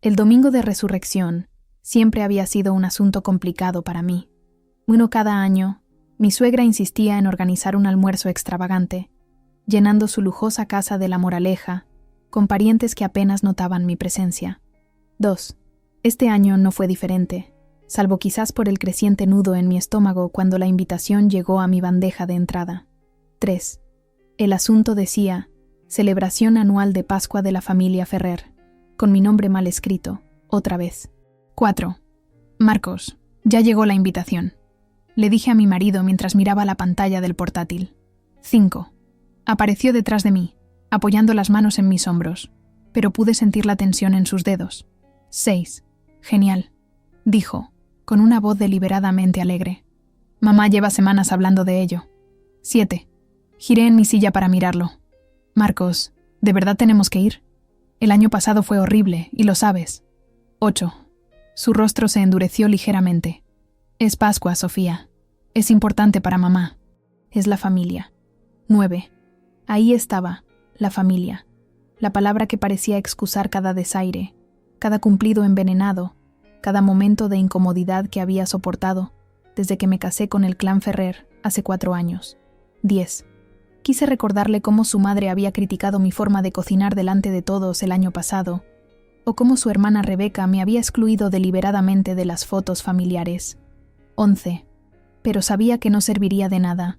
El domingo de resurrección siempre había sido un asunto complicado para mí. Cada año, mi suegra insistía en organizar un almuerzo extravagante, llenando su lujosa casa de La Moraleja, con parientes que apenas notaban mi presencia. 2. Este año no fue diferente, salvo quizás por el creciente nudo en mi estómago cuando la invitación llegó a mi bandeja de entrada. 3. El asunto decía, celebración anual de Pascua de la familia Ferrer, con mi nombre mal escrito, otra vez. 4. Marcos, ya llegó la invitación. Le dije a mi marido mientras miraba la pantalla del portátil. 5. Apareció detrás de mí, apoyando las manos en mis hombros, pero pude sentir la tensión en sus dedos. 6. Genial, dijo, con una voz deliberadamente alegre. Mamá lleva semanas hablando de ello. 7. Giré en mi silla para mirarlo. Marcos, ¿de verdad tenemos que ir? El año pasado fue horrible, y lo sabes. 8. Su rostro se endureció ligeramente. Es Pascua, Sofía. Es importante para mamá. Es la familia. 9. Ahí estaba, la familia. La palabra que parecía excusar cada desaire, cada cumplido envenenado, cada momento de incomodidad que había soportado desde que me casé con el clan Ferrer hace 4 años. 10. Quise recordarle cómo su madre había criticado mi forma de cocinar delante de todos el año pasado, o cómo su hermana Rebeca me había excluido deliberadamente de las fotos familiares. 11. Pero sabía que no serviría de nada.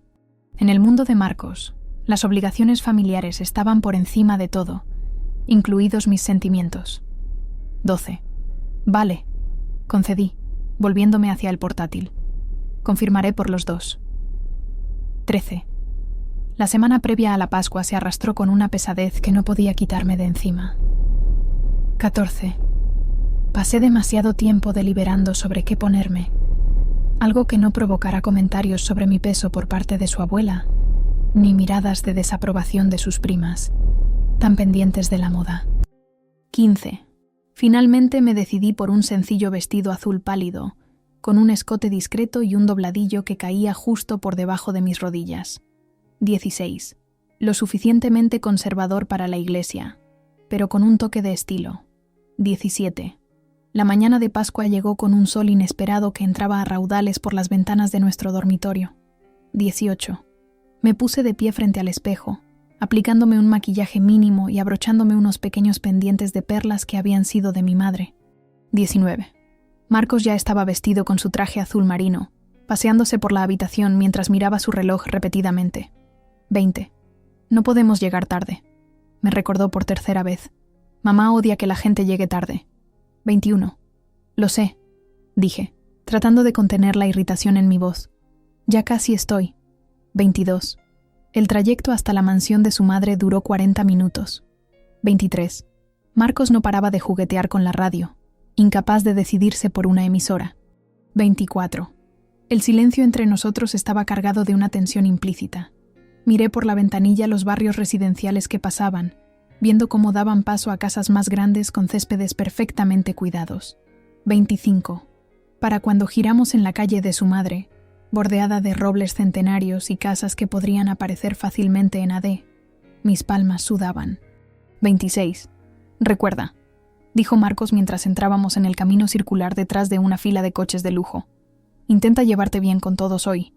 En el mundo de Marcos, las obligaciones familiares estaban por encima de todo, incluidos mis sentimientos. 12. Vale, concedí, volviéndome hacia el portátil. Confirmaré por los dos. 13. La semana previa a la Pascua se arrastró con una pesadez que no podía quitarme de encima. 14. Pasé demasiado tiempo deliberando sobre qué ponerme, algo que no provocara comentarios sobre mi peso por parte de su abuela, ni miradas de desaprobación de sus primas, tan pendientes de la moda. 15. Finalmente me decidí por un sencillo vestido azul pálido, con un escote discreto y un dobladillo que caía justo por debajo de mis rodillas. 16. Lo suficientemente conservador para la iglesia, pero con un toque de estilo. 17. La mañana de Pascua llegó con un sol inesperado que entraba a raudales por las ventanas de nuestro dormitorio. 18. Me puse de pie frente al espejo, aplicándome un maquillaje mínimo y abrochándome unos pequeños pendientes de perlas que habían sido de mi madre. 19. Marcos ya estaba vestido con su traje azul marino, paseándose por la habitación mientras miraba su reloj repetidamente. 20. No podemos llegar tarde, me recordó por tercera vez. Mamá odia que la gente llegue tarde. 21. Lo sé, dije, tratando de contener la irritación en mi voz. Ya casi estoy. 22. El trayecto hasta la mansión de su madre duró 40 minutos. 23. Marcos no paraba de juguetear con la radio, incapaz de decidirse por una emisora. 24. El silencio entre nosotros estaba cargado de una tensión implícita. Miré por la ventanilla los barrios residenciales que pasaban, viendo cómo daban paso a casas más grandes con céspedes perfectamente cuidados. 25. Para cuando giramos en la calle de su madre, bordeada de robles centenarios y casas que podrían aparecer fácilmente en AD, mis palmas sudaban. 26. Recuerda, dijo Marcos mientras entrábamos en el camino circular detrás de una fila de coches de lujo. Intenta llevarte bien con todos hoy.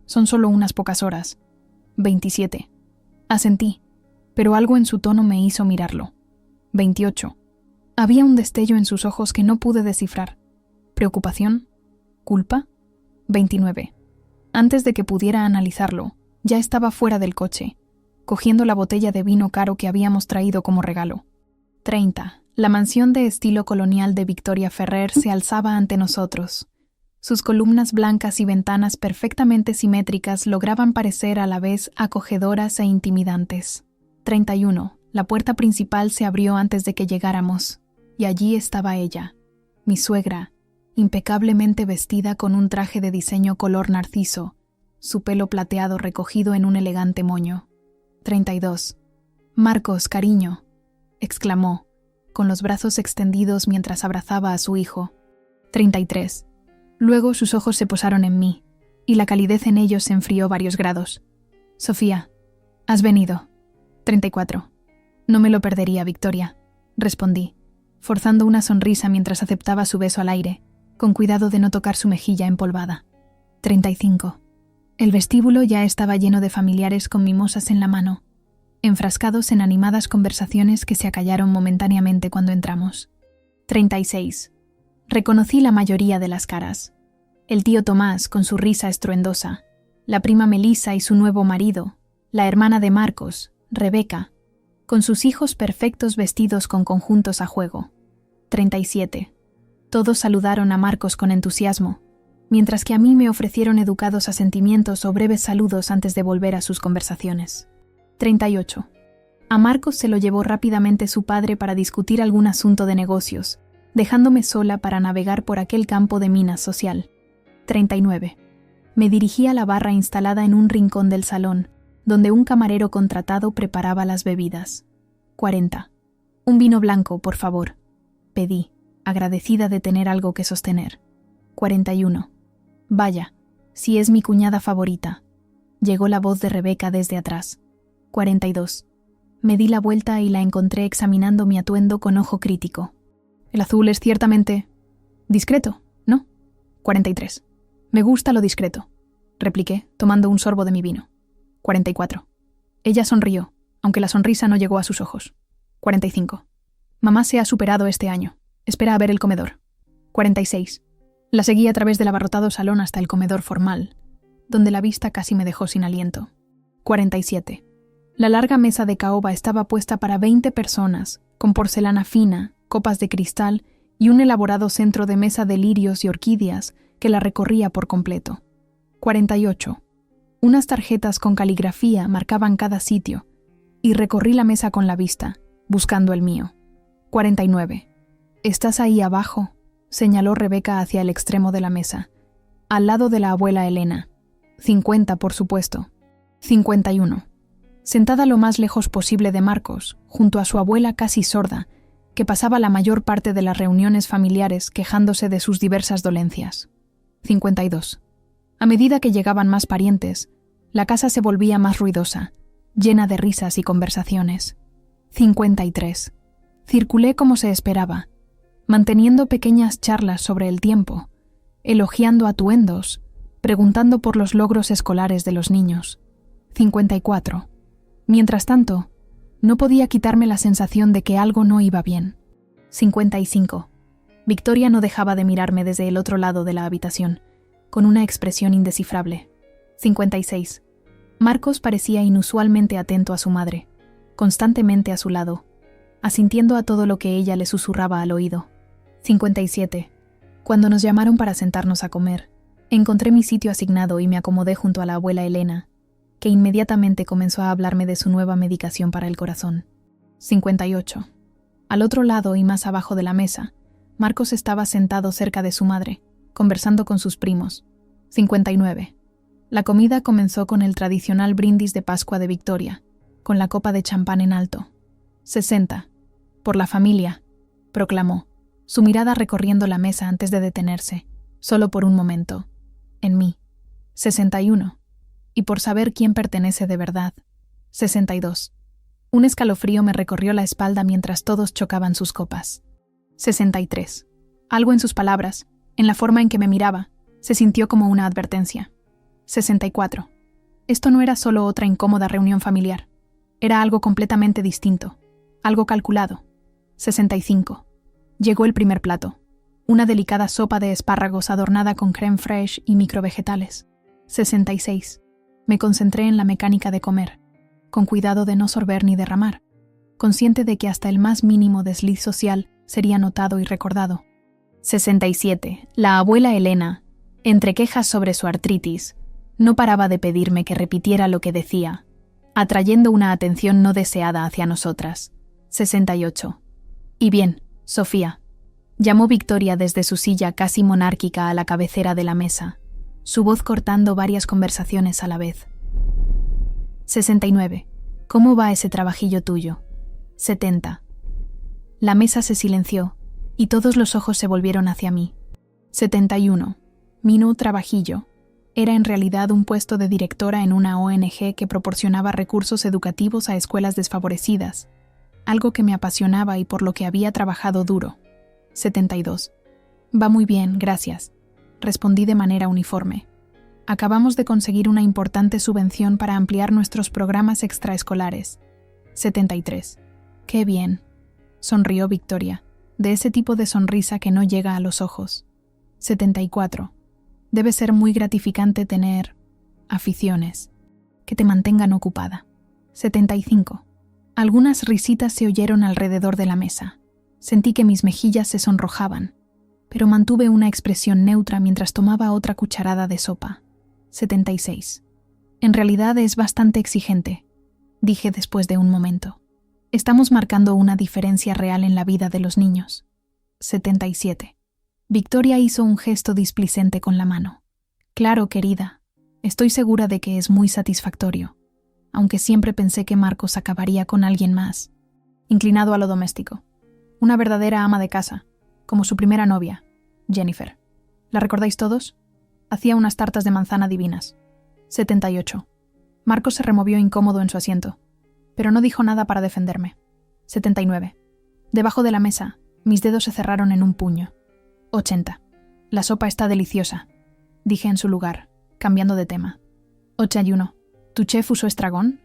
Son solo unas pocas horas. 27. Asentí, pero algo en su tono me hizo mirarlo. 28. Había un destello en sus ojos que no pude descifrar. ¿Preocupación? ¿Culpa? 29. Antes de que pudiera analizarlo, ya estaba fuera del coche, cogiendo la botella de vino caro que habíamos traído como regalo. 30. La mansión de estilo colonial de Victoria Ferrer se alzaba ante nosotros. Sus columnas blancas y ventanas perfectamente simétricas lograban parecer a la vez acogedoras e intimidantes. 31. La puerta principal se abrió antes de que llegáramos, y allí estaba ella, mi suegra, impecablemente vestida con un traje de diseño color narciso, su pelo plateado recogido en un elegante moño. 32. Marcos, cariño, exclamó, con los brazos extendidos mientras abrazaba a su hijo. 33. Luego sus ojos se posaron en mí, y la calidez en ellos se enfrió varios grados. Sofía, has venido. 34. No me lo perdería, Victoria, respondí, forzando una sonrisa mientras aceptaba su beso al aire, con cuidado de no tocar su mejilla empolvada. 35. El vestíbulo ya estaba lleno de familiares con mimosas en la mano, enfrascados en animadas conversaciones que se acallaron momentáneamente cuando entramos. 36. Reconocí la mayoría de las caras. El tío Tomás con su risa estruendosa, la prima Melissa y su nuevo marido, la hermana de Marcos, Rebeca, con sus hijos perfectos vestidos con conjuntos a juego. 37. Todos saludaron a Marcos con entusiasmo, mientras que a mí me ofrecieron educados asentimientos o breves saludos antes de volver a sus conversaciones. 38. A Marcos se lo llevó rápidamente su padre para discutir algún asunto de negocios, dejándome sola para navegar por aquel campo de minas social. 39. Me dirigí a la barra instalada en un rincón del salón, donde un camarero contratado preparaba las bebidas. 40. Un vino blanco, por favor. Pedí, agradecida de tener algo que sostener. 41. Vaya, si es mi cuñada favorita. Llegó la voz de Rebeca desde atrás. 42. Me di la vuelta y la encontré examinando mi atuendo con ojo crítico. El azul es ciertamente discreto, ¿no? 43. Me gusta lo discreto, repliqué, tomando un sorbo de mi vino. 44. Ella sonrió, aunque la sonrisa no llegó a sus ojos. 45. Mamá se ha superado este año. Espera a ver el comedor. 46. La seguí a través del abarrotado salón hasta el comedor formal, donde la vista casi me dejó sin aliento. 47. La larga mesa de caoba estaba puesta para 20 personas, con porcelana fina, copas de cristal y un elaborado centro de mesa de lirios y orquídeas que la recorría por completo. 48. Unas tarjetas con caligrafía marcaban cada sitio, y recorrí la mesa con la vista, buscando el mío. 49. «Estás ahí abajo», señaló Rebeca hacia el extremo de la mesa, al lado de la abuela Elena. 50, por supuesto. 51. Sentada lo más lejos posible de Marcos, junto a su abuela casi sorda, que pasaba la mayor parte de las reuniones familiares quejándose de sus diversas dolencias. 52. A medida que llegaban más parientes, la casa se volvía más ruidosa, llena de risas y conversaciones. 53. Circulé como se esperaba, manteniendo pequeñas charlas sobre el tiempo, elogiando atuendos, preguntando por los logros escolares de los niños. 54. Mientras tanto, no podía quitarme la sensación de que algo no iba bien. 55. Victoria no dejaba de mirarme desde el otro lado de la habitación, con una expresión indescifrable. 56. Marcos parecía inusualmente atento a su madre, constantemente a su lado, asintiendo a todo lo que ella le susurraba al oído. 57. Cuando nos llamaron para sentarnos a comer, encontré mi sitio asignado y me acomodé junto a la abuela Elena, que inmediatamente comenzó a hablarme de su nueva medicación para el corazón. 58. Al otro lado y más abajo de la mesa, Marcos estaba sentado cerca de su madre, conversando con sus primos. 59. La comida comenzó con el tradicional brindis de Pascua de Victoria, con la copa de champán en alto. 60. Por la familia, proclamó, su mirada recorriendo la mesa antes de detenerse, solo por un momento, en mí. 61. Y por saber quién pertenece de verdad. 62. Un escalofrío me recorrió la espalda mientras todos chocaban sus copas. 63. Algo en sus palabras, en la forma en que me miraba, se sintió como una advertencia. 64. Esto no era solo otra incómoda reunión familiar. Era algo completamente distinto, algo calculado. 65. Llegó el primer plato, una delicada sopa de espárragos adornada con crème fraîche y microvegetales. 66. Me concentré en la mecánica de comer, con cuidado de no sorber ni derramar, consciente de que hasta el más mínimo desliz social sería notado y recordado. 67. La abuela Elena, entre quejas sobre su artritis, no paraba de pedirme que repitiera lo que decía, atrayendo una atención no deseada hacia nosotras. 68. Y bien, Sofía, llamó Victoria desde su silla casi monárquica a la cabecera de la mesa, su voz cortando varias conversaciones a la vez. 69. ¿Cómo va ese trabajillo tuyo? 70. La mesa se silenció y todos los ojos se volvieron hacia mí. 71. Mi nuevo trabajillo era en realidad un puesto de directora en una ONG que proporcionaba recursos educativos a escuelas desfavorecidas, algo que me apasionaba y por lo que había trabajado duro. 72. Va muy bien, gracias, respondí de manera uniforme. Acabamos de conseguir una importante subvención para ampliar nuestros programas extraescolares. 73. Qué bien, sonrió Victoria, de ese tipo de sonrisa que no llega a los ojos. 74. Debe ser muy gratificante tener aficiones que te mantengan ocupada. 75. Algunas risitas se oyeron alrededor de la mesa. Sentí que mis mejillas se sonrojaban, pero mantuve una expresión neutra mientras tomaba otra cucharada de sopa. 76. En realidad es bastante exigente, dije después de un momento. Estamos marcando una diferencia real en la vida de los niños. 77. Victoria hizo un gesto displicente con la mano. Claro, querida, estoy segura de que es muy satisfactorio, aunque siempre pensé que Marcos acabaría con alguien más. Inclinado a lo doméstico. Una verdadera ama de casa, como su primera novia, Jennifer. ¿La recordáis todos? Hacía unas tartas de manzana divinas. 78. Marcos se removió incómodo en su asiento, pero no dijo nada para defenderme. 79. Debajo de la mesa, mis dedos se cerraron en un puño. 80. La sopa está deliciosa, dije en su lugar, cambiando de tema. 81. ¿Tu chef usó estragón?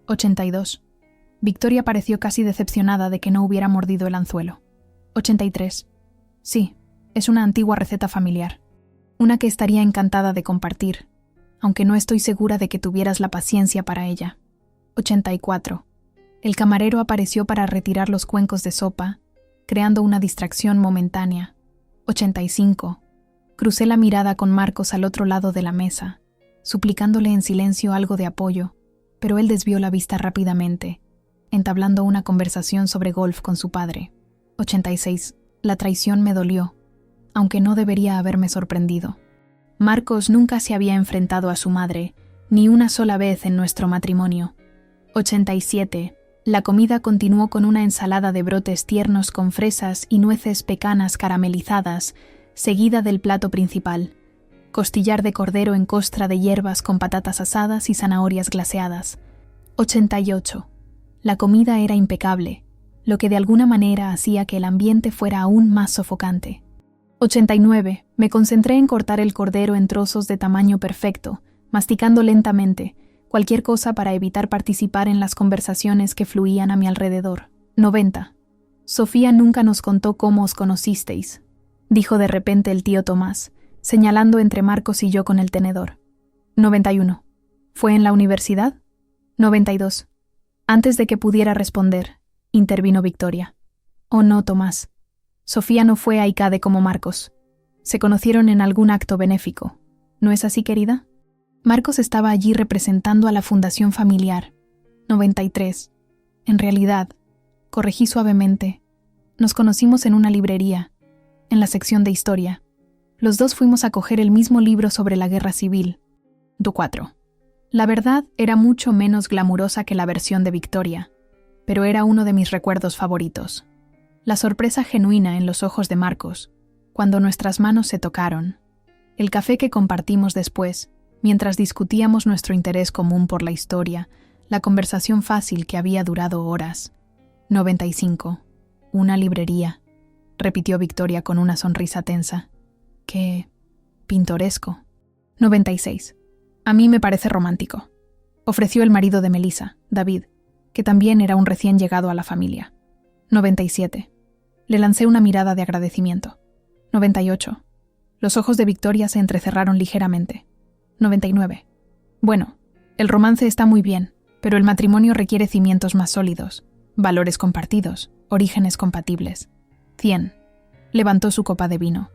82. Victoria pareció casi decepcionada de que no hubiera mordido el anzuelo. 83. Sí, es una antigua receta familiar. Una que estaría encantada de compartir, aunque no estoy segura de que tuvieras la paciencia para ella. 84. El camarero apareció para retirar los cuencos de sopa, creando una distracción momentánea. 85. Crucé la mirada con Marcos al otro lado de la mesa, suplicándole en silencio algo de apoyo, pero él desvió la vista rápidamente, entablando una conversación sobre golf con su padre. 86. La traición me dolió, aunque no debería haberme sorprendido. Marcos nunca se había enfrentado a su madre, ni una sola vez en nuestro matrimonio. 87. La comida continuó con una ensalada de brotes tiernos con fresas y nueces pecanas caramelizadas, seguida del plato principal: costillar de cordero en costra de hierbas con patatas asadas y zanahorias glaseadas. 88. La comida era impecable, lo que de alguna manera hacía que el ambiente fuera aún más sofocante. 89. Me concentré en cortar el cordero en trozos de tamaño perfecto, masticando lentamente, cualquier cosa para evitar participar en las conversaciones que fluían a mi alrededor. 90. Sofía nunca nos contó cómo os conocisteis, dijo de repente el tío Tomás, señalando entre Marcos y yo con el tenedor. 91. ¿Fue en la universidad? 92. Antes de que pudiera responder, intervino Victoria. Oh no, Tomás. Sofía no fue a ICADE como Marcos. Se conocieron en algún acto benéfico. ¿No es así, querida? Marcos estaba allí representando a la fundación familiar. 93. En realidad, corregí suavemente, nos conocimos en una librería, en la sección de historia. Los dos fuimos a coger el mismo libro sobre la guerra civil. 4. La verdad era mucho menos glamurosa que la versión de Victoria, pero era uno de mis recuerdos favoritos. La sorpresa genuina en los ojos de Marcos, cuando nuestras manos se tocaron. El café que compartimos después, mientras discutíamos nuestro interés común por la historia, la conversación fácil que había durado horas. 95. Una librería, repitió Victoria con una sonrisa tensa. ¡Qué pintoresco! 96. A mí me parece romántico, ofreció el marido de Melissa, David, que también era un recién llegado a la familia. 97. Le lancé una mirada de agradecimiento. 98. Los ojos de Victoria se entrecerraron ligeramente. 99. Bueno, el romance está muy bien, pero el matrimonio requiere cimientos más sólidos, valores compartidos, orígenes compatibles. 100. Levantó su copa de vino.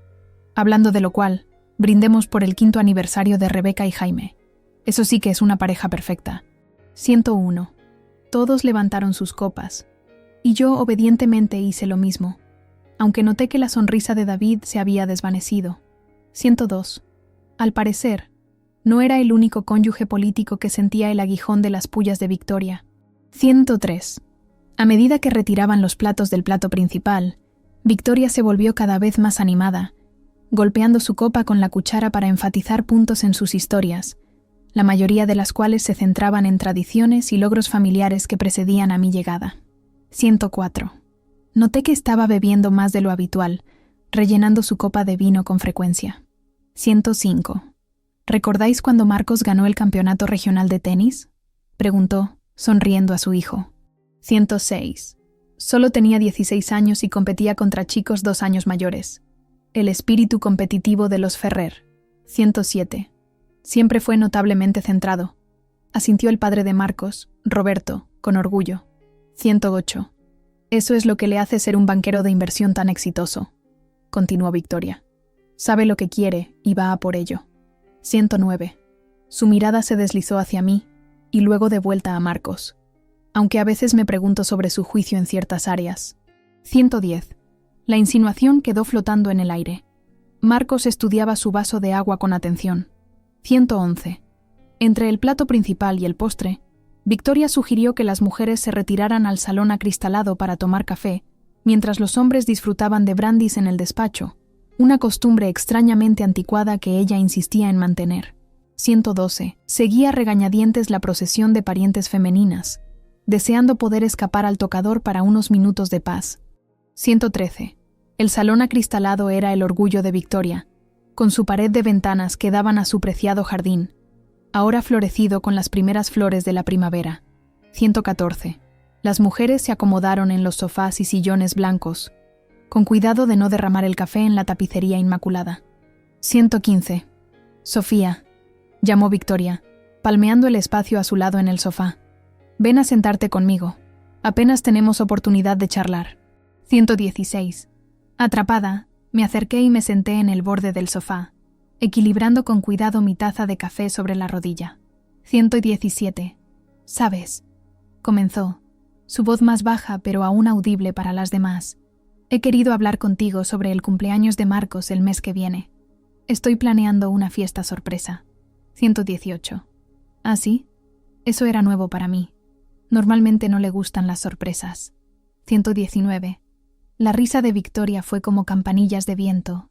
Hablando de lo cual, brindemos por el 5º aniversario de Rebeca y Jaime. Eso sí que es una pareja perfecta. 101. Todos levantaron sus copas, y yo obedientemente hice lo mismo, aunque noté que la sonrisa de David se había desvanecido. 102. Al parecer, no era el único cónyuge político que sentía el aguijón de las pullas de Victoria. 103. A medida que retiraban los platos del plato principal, Victoria se volvió cada vez más animada, golpeando su copa con la cuchara para enfatizar puntos en sus historias, la mayoría de las cuales se centraban en tradiciones y logros familiares que precedían a mi llegada. 104. Noté que estaba bebiendo más de lo habitual, rellenando su copa de vino con frecuencia. 105. ¿Recordáis cuando Marcos ganó el campeonato regional de tenis? Preguntó, sonriendo a su hijo. 106. Solo tenía 16 años y competía contra chicos 2 años mayores. El espíritu competitivo de los Ferrer. 107. Siempre fue notablemente centrado. Asintió el padre de Marcos, Roberto, con orgullo. 108. Eso es lo que le hace ser un banquero de inversión tan exitoso, continuó Victoria. Sabe lo que quiere y va a por ello. 109. Su mirada se deslizó hacia mí y luego de vuelta a Marcos, aunque a veces me pregunto sobre su juicio en ciertas áreas. 110. La insinuación quedó flotando en el aire. Marcos estudiaba su vaso de agua con atención. 111. Entre el plato principal y el postre, Victoria sugirió que las mujeres se retiraran al salón acristalado para tomar café, mientras los hombres disfrutaban de brandis en el despacho, una costumbre extrañamente anticuada que ella insistía en mantener. 112. Seguía a regañadientes la procesión de parientes femeninas, deseando poder escapar al tocador para unos minutos de paz. 113. El salón acristalado era el orgullo de Victoria, con su pared de ventanas que daban a su preciado jardín, ahora florecido con las primeras flores de la primavera. 114. Las mujeres se acomodaron en los sofás y sillones blancos, con cuidado de no derramar el café en la tapicería inmaculada. 115. Sofía, llamó Victoria, palmeando el espacio a su lado en el sofá. Ven a sentarte conmigo. Apenas tenemos oportunidad de charlar. 116. Atrapada, me acerqué y me senté en el borde del sofá, equilibrando con cuidado mi taza de café sobre la rodilla. 117. ¿Sabes? Comenzó, su voz más baja pero aún audible para las demás. He querido hablar contigo sobre el cumpleaños de Marcos el mes que viene. Estoy planeando una fiesta sorpresa. 118. ¿Ah, sí? Eso era nuevo para mí. Normalmente no le gustan las sorpresas. 119. La risa de Victoria fue como campanillas de viento.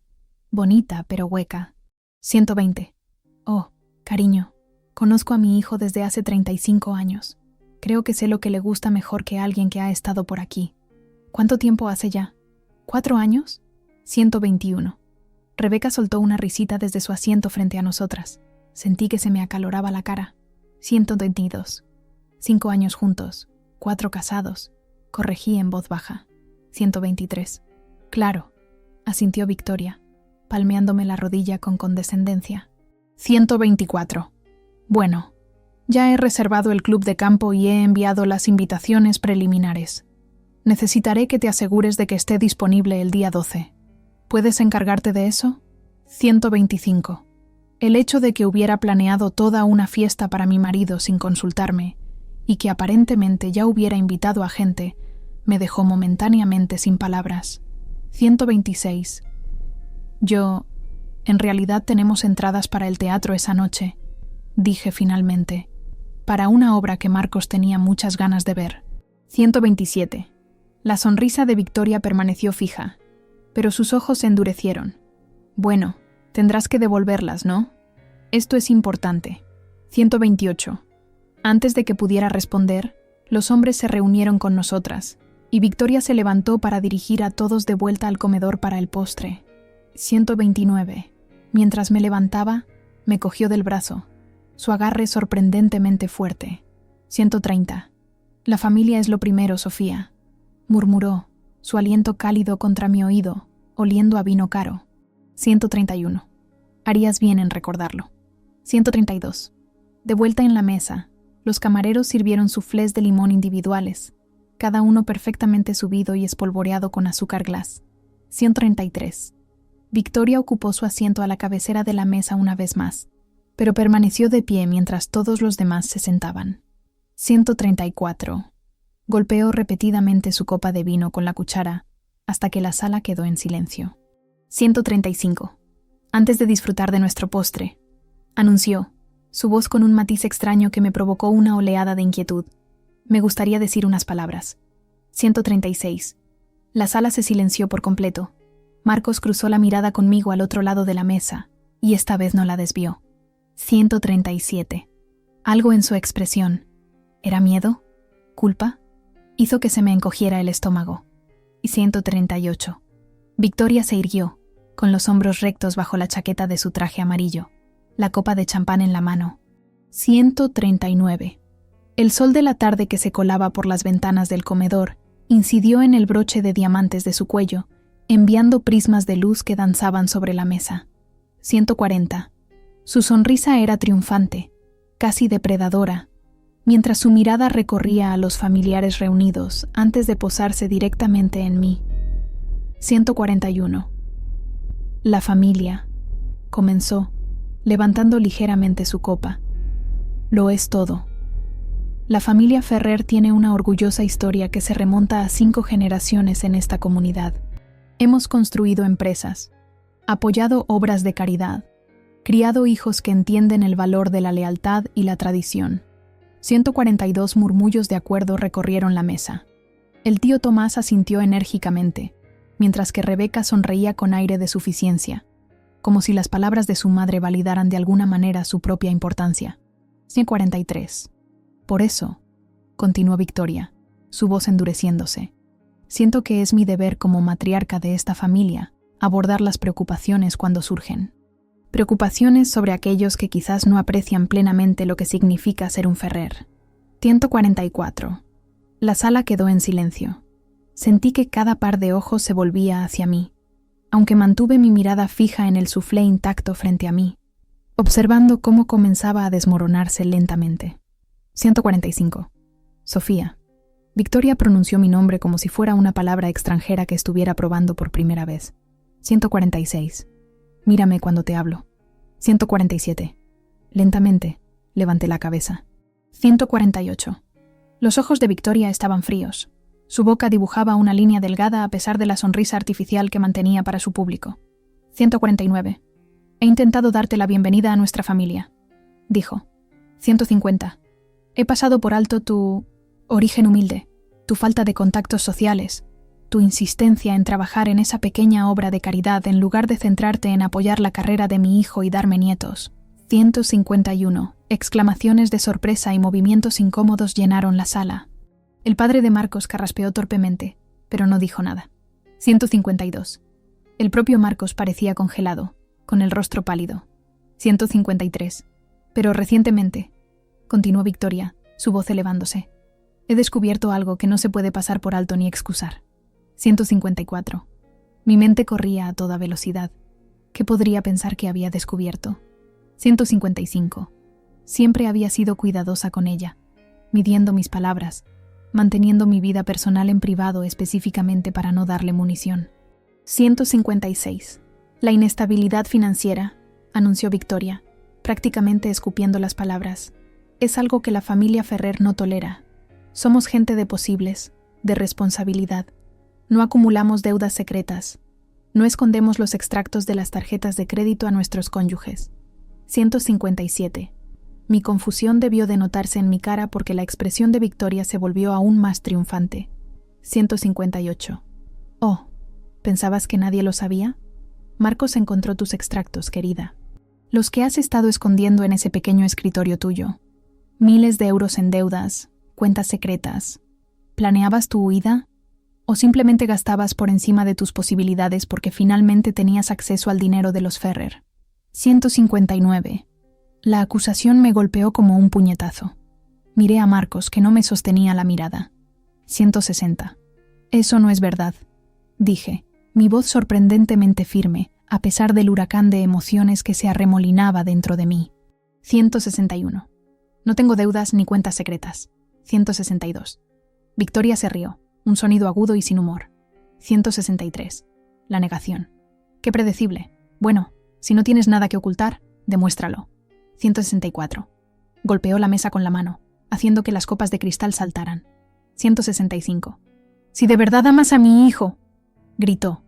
Bonita, pero hueca. 120. Oh, cariño, conozco a mi hijo desde hace 35 años. Creo que sé lo que le gusta mejor que alguien que ha estado por aquí. ¿Cuánto tiempo hace ya? ¿4 años? 121. Rebeca soltó una risita desde su asiento frente a nosotras. Sentí que se me acaloraba la cara. 122. 5 años juntos, 4 casados. Corregí en voz baja. 123. Claro, asintió Victoria, palmeándome la rodilla con condescendencia. 124. Bueno, ya he reservado el club de campo y he enviado las invitaciones preliminares. Necesitaré que te asegures de que esté disponible el día 12. ¿Puedes encargarte de eso? 125. El hecho de que hubiera planeado toda una fiesta para mi marido sin consultarme, y que aparentemente ya hubiera invitado a gente, me dejó momentáneamente sin palabras. 126. En realidad tenemos entradas para el teatro esa noche, dije finalmente, para una obra que Marcos tenía muchas ganas de ver. 127. La sonrisa de Victoria permaneció fija, pero sus ojos se endurecieron. Bueno, tendrás que devolverlas, ¿no? Esto es importante. 128. Antes de que pudiera responder, los hombres se reunieron con nosotras, y Victoria se levantó para dirigir a todos de vuelta al comedor para el postre. 129. Mientras me levantaba, me cogió del brazo, su agarre sorprendentemente fuerte. 130. La familia es lo primero, Sofía, murmuró, su aliento cálido contra mi oído, oliendo a vino caro. 131. Harías bien en recordarlo. 132. De vuelta en la mesa, los camareros sirvieron soufflés de limón individuales, cada uno perfectamente subido y espolvoreado con azúcar glass. 133. Victoria ocupó su asiento a la cabecera de la mesa una vez más, pero permaneció de pie mientras todos los demás se sentaban. 134. Golpeó repetidamente su copa de vino con la cuchara, hasta que la sala quedó en silencio. 135. Antes de disfrutar de nuestro postre, anunció, su voz con un matiz extraño que me provocó una oleada de inquietud. Me gustaría decir unas palabras. 136. La sala se silenció por completo. Marcos cruzó la mirada conmigo al otro lado de la mesa, y esta vez no la desvió. 137. Algo en su expresión. ¿Era miedo? ¿Culpa? hizo que se me encogiera el estómago. Y 138. Victoria se irguió, con los hombros rectos bajo la chaqueta de su traje amarillo, la copa de champán en la mano. 139. El sol de la tarde que se colaba por las ventanas del comedor incidió en el broche de diamantes de su cuello, enviando prismas de luz que danzaban sobre la mesa. 140. Su sonrisa era triunfante, casi depredadora, mientras su mirada recorría a los familiares reunidos antes de posarse directamente en mí. 141. La familia, comenzó, levantando ligeramente su copa. Lo es todo. La familia Ferrer tiene una orgullosa historia que se remonta a 5 generaciones en esta comunidad. Hemos construido empresas, apoyado obras de caridad, criado hijos que entienden el valor de la lealtad y la tradición. 142 murmullos de acuerdo recorrieron la mesa. El tío Tomás asintió enérgicamente, mientras que Rebeca sonreía con aire de suficiencia, como si las palabras de su madre validaran de alguna manera su propia importancia. 143. Por eso, continuó Victoria, su voz endureciéndose, siento que es mi deber como matriarca de esta familia abordar las preocupaciones cuando surgen. Preocupaciones sobre aquellos que quizás no aprecian plenamente lo que significa ser un Ferrer. 144. La sala quedó en silencio. Sentí que cada par de ojos se volvía hacia mí, aunque mantuve mi mirada fija en el soufflé intacto frente a mí, observando cómo comenzaba a desmoronarse lentamente. 145. Sofía. Victoria pronunció mi nombre como si fuera una palabra extranjera que estuviera probando por primera vez. 146. Mírame cuando te hablo. 147. Lentamente, levanté la cabeza. 148. Los ojos de Victoria estaban fríos. Su boca dibujaba una línea delgada a pesar de la sonrisa artificial que mantenía para su público. 149. He intentado darte la bienvenida a nuestra familia, dijo. 150. He pasado por alto tu origen humilde, tu falta de contactos sociales, tu insistencia en trabajar en esa pequeña obra de caridad en lugar de centrarte en apoyar la carrera de mi hijo y darme nietos. 151. Exclamaciones de sorpresa y movimientos incómodos llenaron la sala. El padre de Marcos carraspeó torpemente, pero no dijo nada. 152. El propio Marcos parecía congelado, con el rostro pálido. 153. Pero recientemente, continuó Victoria, su voz elevándose, he descubierto algo que no se puede pasar por alto ni excusar. 154. Mi mente corría a toda velocidad. ¿Qué podría pensar que había descubierto? 155. Siempre había sido cuidadosa con ella, midiendo mis palabras, manteniendo mi vida personal en privado específicamente para no darle munición. 156. La inestabilidad financiera, anunció Victoria, prácticamente escupiendo las palabras, es algo que la familia Ferrer no tolera. Somos gente de posibles, de responsabilidad. No acumulamos deudas secretas. No escondemos los extractos de las tarjetas de crédito a nuestros cónyuges. 157. Mi confusión debió de notarse en mi cara porque la expresión de Victoria se volvió aún más triunfante. 158. Oh, ¿pensabas que nadie lo sabía? Marcos encontró tus extractos, querida. Los que has estado escondiendo en ese pequeño escritorio tuyo. Miles de euros en deudas, cuentas secretas. ¿Planeabas tu huida? ¿O simplemente gastabas por encima de tus posibilidades porque finalmente tenías acceso al dinero de los Ferrer? 159. La acusación me golpeó como un puñetazo. Miré a Marcos, que no me sostenía la mirada. 160. Eso no es verdad, dije, mi voz sorprendentemente firme, a pesar del huracán de emociones que se arremolinaba dentro de mí. 161. No tengo deudas ni cuentas secretas. 162. Victoria se rió, un sonido agudo y sin humor. 163. La negación. Qué predecible. Bueno, si no tienes nada que ocultar, demuéstralo. 164. Golpeó la mesa con la mano, haciendo que las copas de cristal saltaran. 165. Si de verdad amas a mi hijo, gritó,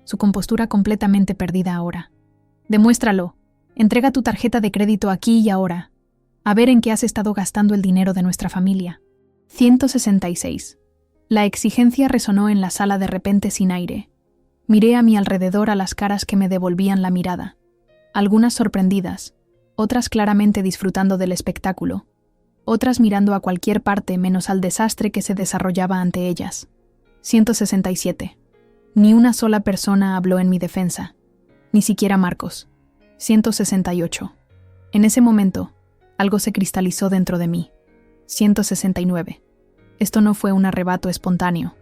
su compostura completamente perdida ahora. Demuéstralo. Entrega tu tarjeta de crédito aquí y ahora. A ver en qué has estado gastando el dinero de nuestra familia. 166. La exigencia resonó en la sala de repente sin aire. Miré a mi alrededor a las caras que me devolvían la mirada. Algunas sorprendidas, otras claramente disfrutando del espectáculo. otras mirando a cualquier parte menos al desastre que se desarrollaba ante ellas. 167. Ni una sola persona habló en mi defensa, ni siquiera Marcos. 168. En ese momento, algo se cristalizó dentro de mí. 169. Esto no fue un arrebato espontáneo.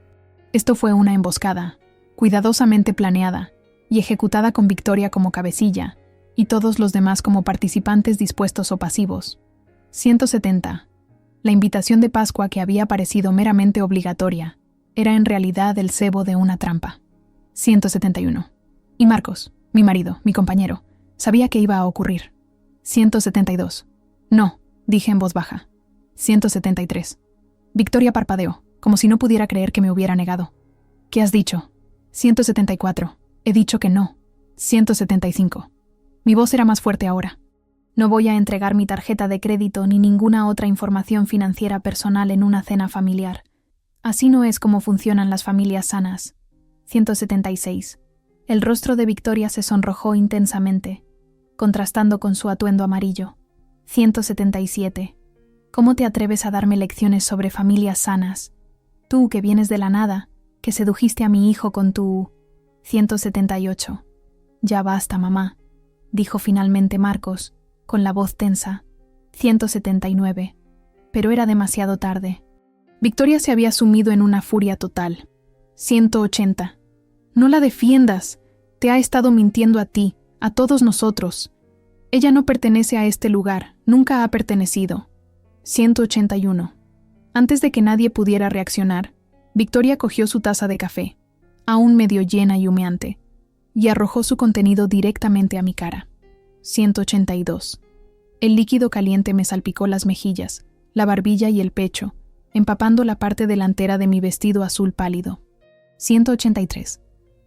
Esto fue una emboscada, cuidadosamente planeada y ejecutada con Victoria como cabecilla, y todos los demás como participantes dispuestos o pasivos. 170. La invitación de Pascua, que había parecido meramente obligatoria, era en realidad el cebo de una trampa. 171. Y Marcos, mi marido, mi compañero, sabía que iba a ocurrir. 172. No, dije en voz baja. 173. Victoria parpadeó, como si no pudiera creer que me hubiera negado. ¿Qué has dicho? 174. He dicho que no. 175. Mi voz era más fuerte ahora. No voy a entregar mi tarjeta de crédito ni ninguna otra información financiera personal en una cena familiar. Así no es como funcionan las familias sanas. 176. El rostro de Victoria se sonrojó intensamente, contrastando con su atuendo amarillo. 177. ¿Cómo te atreves a darme lecciones sobre familias sanas? Tú, que vienes de la nada, que sedujiste a mi hijo con tu... 178. Ya basta, mamá, dijo finalmente Marcos, con la voz tensa. 179. Pero era demasiado tarde. Victoria se había sumido en una furia total. 180. No la defiendas. Te ha estado mintiendo a ti, a todos nosotros. Ella no pertenece a este lugar, nunca ha pertenecido. 181. Antes de que nadie pudiera reaccionar, Victoria cogió su taza de café, aún medio llena y humeante, y arrojó su contenido directamente a mi cara. 182. El líquido caliente me salpicó las mejillas, la barbilla y el pecho, empapando la parte delantera de mi vestido azul pálido. 183.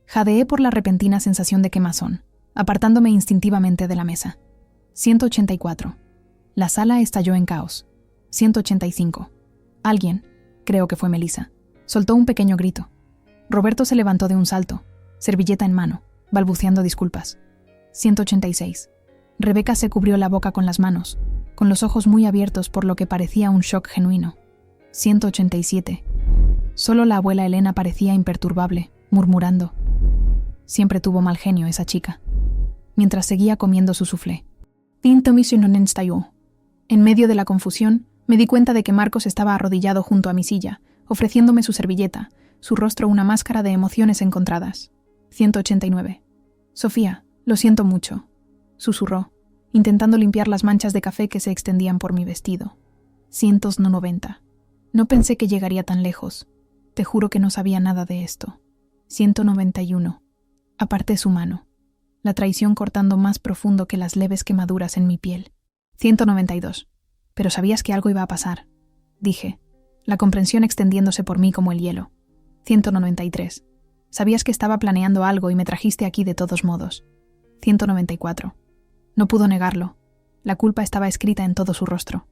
Jadeé por la repentina sensación de quemazón, apartándome instintivamente de la mesa. 184. La sala estalló en caos. 185. Alguien, creo que fue Melissa, soltó un pequeño grito. Roberto se levantó de un salto, servilleta en mano, balbuceando disculpas. 186. Rebeca se cubrió la boca con las manos, con los ojos muy abiertos por lo que parecía un shock genuino. 187. Solo la abuela Elena parecía imperturbable, murmurando. Siempre tuvo mal genio esa chica. Mientras seguía comiendo su soufflé. En medio de la confusión, me di cuenta de que Marcos estaba arrodillado junto a mi silla, ofreciéndome su servilleta, su rostro una máscara de emociones encontradas. 189. Sofía, lo siento mucho, susurró, intentando limpiar las manchas de café que se extendían por mi vestido. 190. No pensé que llegaría tan lejos. Te juro que no sabía nada de esto. 191. Aparté su mano, la traición cortando más profundo que las leves quemaduras en mi piel. 192. Pero sabías que algo iba a pasar, dije, la comprensión extendiéndose por mí como el hielo. 193. Sabías que estaba planeando algo y me trajiste aquí de todos modos. 194. No pudo negarlo. La culpa estaba escrita en todo su rostro.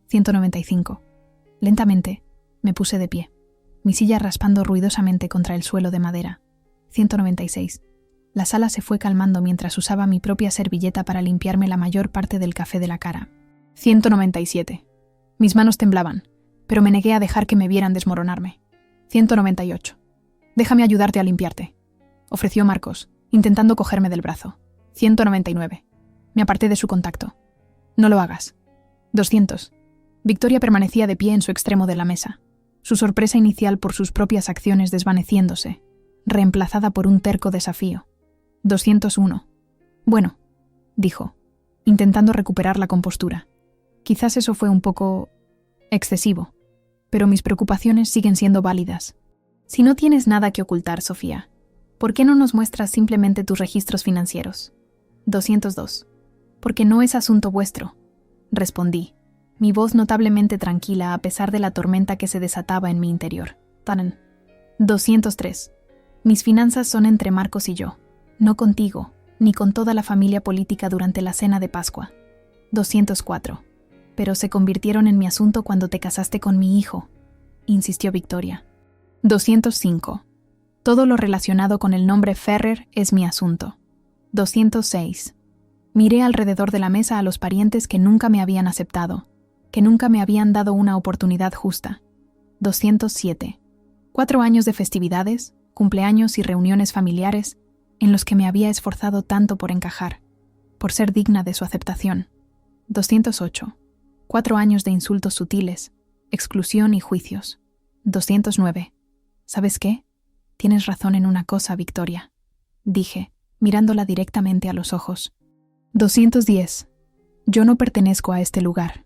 195. Lentamente, me puse de pie, mi silla raspando ruidosamente contra el suelo de madera. 196. La sala se fue calmando mientras usaba mi propia servilleta para limpiarme la mayor parte del café de la cara. 197. Mis manos temblaban, pero me negué a dejar que me vieran desmoronarme. 198. Déjame ayudarte a limpiarte, ofreció Marcos, intentando cogerme del brazo. 199. Me aparté de su contacto. No lo hagas. 200. Victoria permanecía de pie en su extremo de la mesa, su sorpresa inicial por sus propias acciones desvaneciéndose, reemplazada por un terco desafío. 201. Bueno, dijo, intentando recuperar la compostura. Quizás eso fue un poco excesivo, pero mis preocupaciones siguen siendo válidas. Si no tienes nada que ocultar, Sofía, ¿por qué no nos muestras simplemente tus registros financieros? 202. Porque no es asunto vuestro, respondí, mi voz notablemente tranquila a pesar de la tormenta que se desataba en mi interior. 203. Mis finanzas son entre Marcos y yo, no contigo, ni con toda la familia política durante la cena de Pascua. 204. Pero se convirtieron en mi asunto cuando te casaste con mi hijo, insistió Victoria. 205. Todo lo relacionado con el nombre Ferrer es mi asunto. 206. Miré alrededor de la mesa a los parientes que nunca me habían aceptado. que nunca me habían dado una oportunidad justa. 207. 4 años de festividades, cumpleaños y reuniones familiares en los que me había esforzado tanto por encajar, por ser digna de su aceptación. 208. 4 años de insultos sutiles, exclusión y juicios. 209. ¿Sabes qué? Tienes razón en una cosa, Victoria, dije, mirándola directamente a los ojos. 210. Yo no pertenezco a este lugar.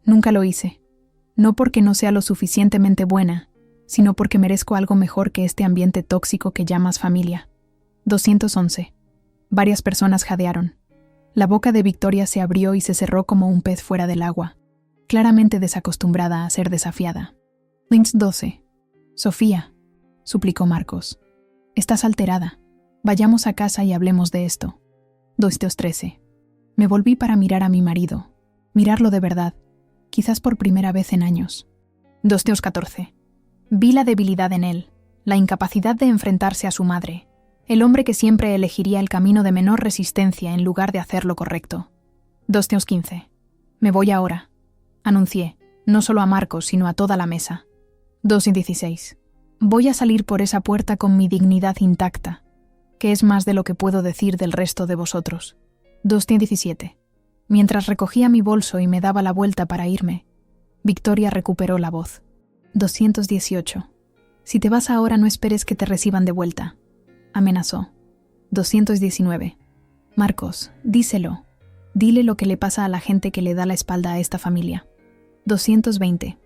Nunca lo hice. No porque no sea lo suficientemente buena, sino porque merezco algo mejor que este ambiente tóxico que llamas familia. 211. Varias personas jadearon. La boca de Victoria se abrió y se cerró como un pez fuera del agua, claramente desacostumbrada a ser desafiada. 12. Sofía, suplicó Marcos. Estás alterada. Vayamos a casa y hablemos de esto. 213. Me volví para mirar a mi marido. Mirarlo de verdad, quizás por primera vez en años. 214. Vi la debilidad en él, la incapacidad de enfrentarse a su madre, el hombre que siempre elegiría el camino de menor resistencia en lugar de hacer lo correcto. 215. Me voy ahora, anuncié, no solo a Marcos, sino a toda la mesa. 216. Voy a salir por esa puerta con mi dignidad intacta, que es más de lo que puedo decir del resto de vosotros. 217. Mientras recogía mi bolso y me daba la vuelta para irme, Victoria recuperó la voz. 218. Si te vas ahora, no esperes que te reciban de vuelta, amenazó. 219. Marcos, díselo. Dile lo que le pasa a la gente que le da la espalda a esta familia. 220.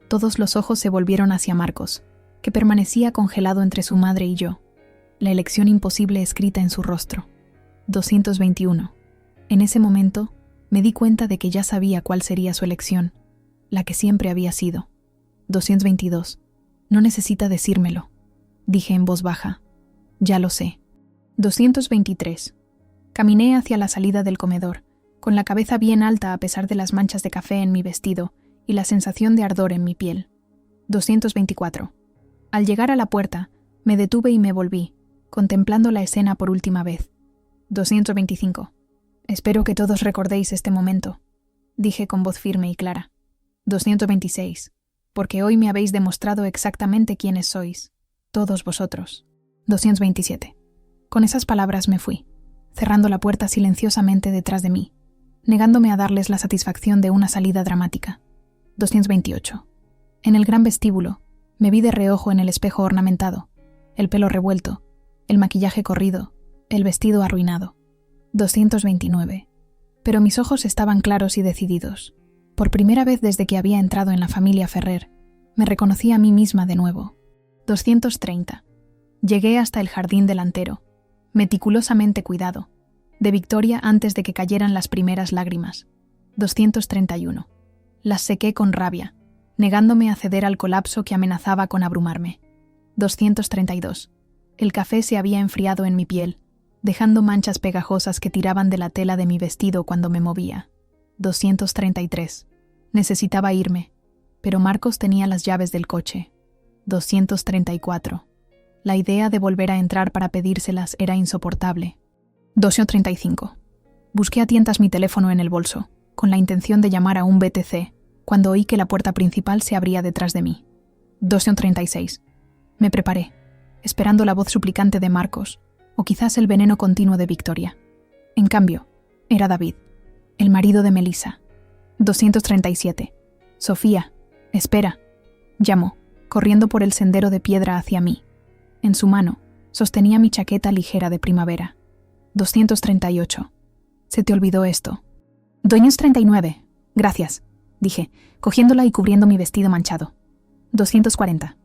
Todos los ojos se volvieron hacia Marcos, que permanecía congelado entre su madre y yo, la elección imposible escrita en su rostro. 221. En ese momento, me di cuenta de que ya sabía cuál sería su elección, la que siempre había sido. 222. No necesita decírmelo, dije en voz baja. Ya lo sé. 223. Caminé hacia la salida del comedor, con la cabeza bien alta a pesar de las manchas de café en mi vestido y la sensación de ardor en mi piel. 224. Al llegar a la puerta, me detuve y me volví, contemplando la escena por última vez. 225. Espero que todos recordéis este momento, dije con voz firme y clara. 226. Porque hoy me habéis demostrado exactamente quiénes sois, todos vosotros. 227. Con esas palabras me fui, cerrando la puerta silenciosamente detrás de mí, negándome a darles la satisfacción de una salida dramática. 228. En el gran vestíbulo, me vi de reojo en el espejo ornamentado, el pelo revuelto, el maquillaje corrido, el vestido arruinado. 229. Pero mis ojos estaban claros y decididos. Por primera vez desde que había entrado en la familia Ferrer, me reconocí a mí misma de nuevo. 230. Llegué hasta el jardín delantero, meticulosamente cuidado, de Victoria antes de que cayeran las primeras lágrimas. 231. Las sequé con rabia, negándome a ceder al colapso que amenazaba con abrumarme. 232. El café se había enfriado en mi piel, dejando manchas pegajosas que tiraban de la tela de mi vestido cuando me movía. 233. Necesitaba irme, pero Marcos tenía las llaves del coche. 234. La idea de volver a entrar para pedírselas era insoportable. 235. Busqué a tientas mi teléfono en el bolso, con la intención de llamar a un BTC, cuando oí que la puerta principal se abría detrás de mí. 236. Me preparé, esperando la voz suplicante de Marcos, o quizás el veneno continuo de Victoria. En cambio, era David, el marido de Melissa. 237. Sofía, espera, llamó, corriendo por el sendero de piedra hacia mí. En su mano, sostenía mi chaqueta ligera de primavera. 238. Se te olvidó esto. 239. Gracias, dije, cogiéndola y cubriendo mi vestido manchado. 240.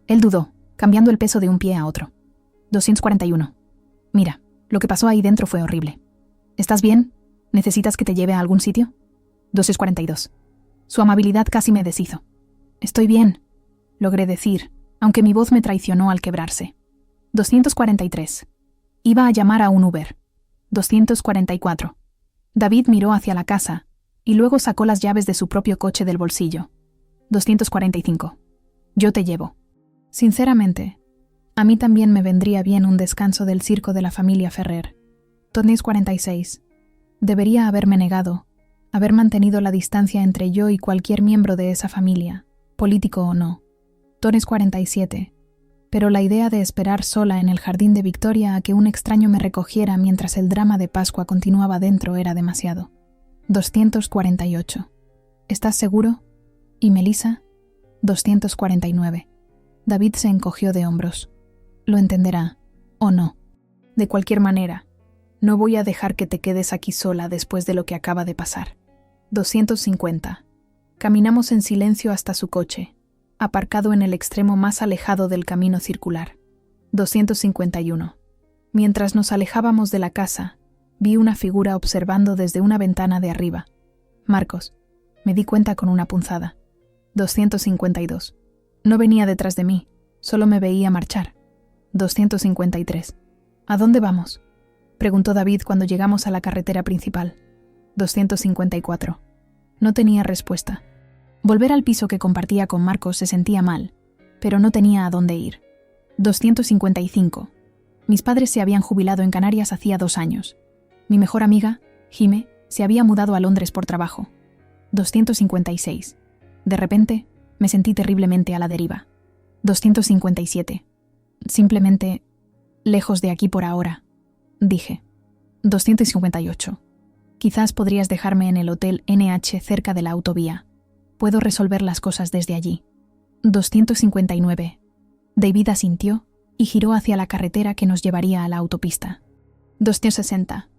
Él dudó, cambiando el peso de un pie a otro. 241. Mira, lo que pasó ahí dentro fue horrible. ¿Estás bien? ¿Necesitas que te lleve a algún sitio? 242. Su amabilidad casi me deshizo. Estoy bien, logré decir, aunque mi voz me traicionó al quebrarse. 243. Iba a llamar a un Uber. 244. David miró hacia la casa y luego sacó las llaves de su propio coche del bolsillo. 245. Yo te llevo. Sinceramente, a mí también me vendría bien un descanso del circo de la familia Ferrer. 246. Debería haberme negado, Haber mantenido la distancia entre yo y cualquier miembro de esa familia, político o no. Tones 47. Pero la idea de esperar sola en el jardín de Victoria a que un extraño me recogiera mientras el drama de Pascua continuaba dentro era demasiado. 248. ¿Estás seguro? ¿Y Melissa? 249. David se encogió de hombros. Lo entenderá, o no. De cualquier manera, no voy a dejar que te quedes aquí sola después de lo que acaba de pasar. 250. Caminamos en silencio hasta su coche, aparcado en el extremo más alejado del camino circular. 251. Mientras nos alejábamos de la casa, vi una figura observando desde una ventana de arriba. Marcos. Me di cuenta con una punzada. 252. No venía detrás de mí, solo me veía marchar. 253. ¿A dónde vamos?, preguntó David cuando llegamos a la carretera principal. 254. No tenía respuesta. Volver al piso que compartía con Marcos se sentía mal, pero no tenía a dónde ir. 255. Mis padres se habían jubilado en Canarias hacía 2 años. Mi mejor amiga, Jime, se había mudado a Londres por trabajo. 256. De repente, me sentí terriblemente a la deriva. 257. Simplemente, lejos de aquí por ahora, dije. 258. Quizás podrías dejarme en el Hotel NH cerca de la autovía. Puedo resolver las cosas desde allí. 259. David asintió y giró hacia la carretera que nos llevaría a la autopista. 260.